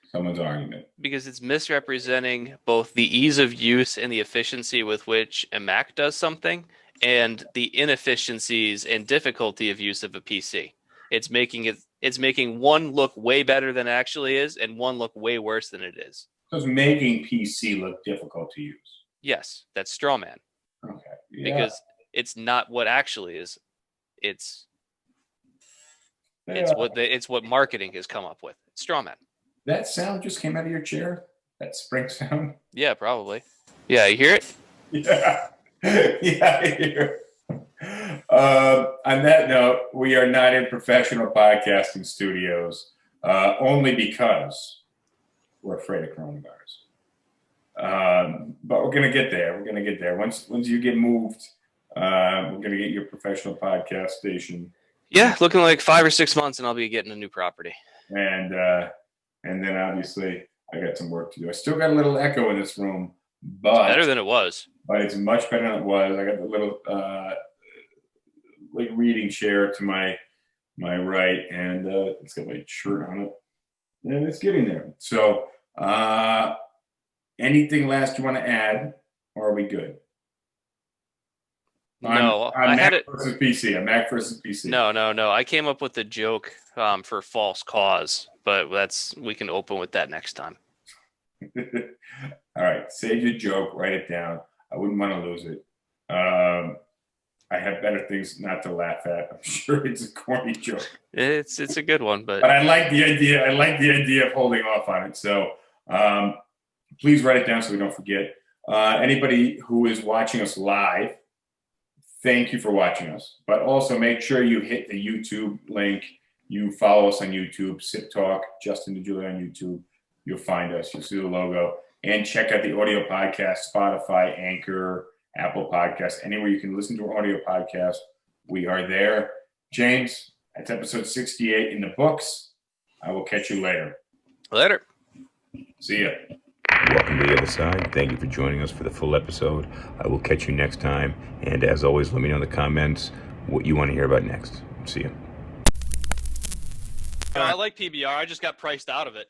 someone's argument? Because it's misrepresenting both the ease of use and the efficiency with which a Mac does something, and the inefficiencies and difficulty of use of a PC. It's making one look way better than it actually is, and one look way worse than it is. So it's making PC look difficult to use. Yes, that's straw man. Okay. Yeah. Because it's not what actually is. It's what marketing has come up with. It's straw man. That sound just came out of your chair? That spring sound? Yeah, probably. Yeah, you hear it? Yeah. Yeah, I hear it. On that note, we are not in professional podcasting studios, only because we're afraid of coronavirus. But we're going to get there. We're going to get there. Once you get moved, we're going to get your professional podcast station. Yeah, looking like 5 or 6 months, and I'll be getting a new property. And then obviously I got some work to do. I still got a little echo in this room, but it's better than it was. But it's much better than it was. I got the little like reading chair to my right, and it's got my shirt on it, and it's getting there. So anything last you want to add, or are we good? No, on I Mac had it. versus PC. On Mac versus PC. No. I came up with a joke for false cause, but we can open with that next time. All right, save your joke. Write it down. I wouldn't want to lose it. I have better things not to laugh at. I'm sure it's a corny joke, It's a good one, but but I like the idea. I like the idea of holding off on it. So please write it down so we don't forget. Anybody who is watching us live, thank you for watching us. But also make sure you hit the YouTube link. You follow us on YouTube, SipTalk, Justin DeJulia on YouTube. You'll find us. You'll see the logo. And check out the audio podcast, Spotify, Anchor, Apple Podcasts, anywhere you can listen to an audio podcast. We are there. James, that's episode 68 in the books. I will catch you later. later. See ya. Welcome to the other side. Thank you for joining us for the full episode. I will catch you next time. And as always, let me know in the comments what you want to hear about next. See you. I like PBR. I just got priced out of it.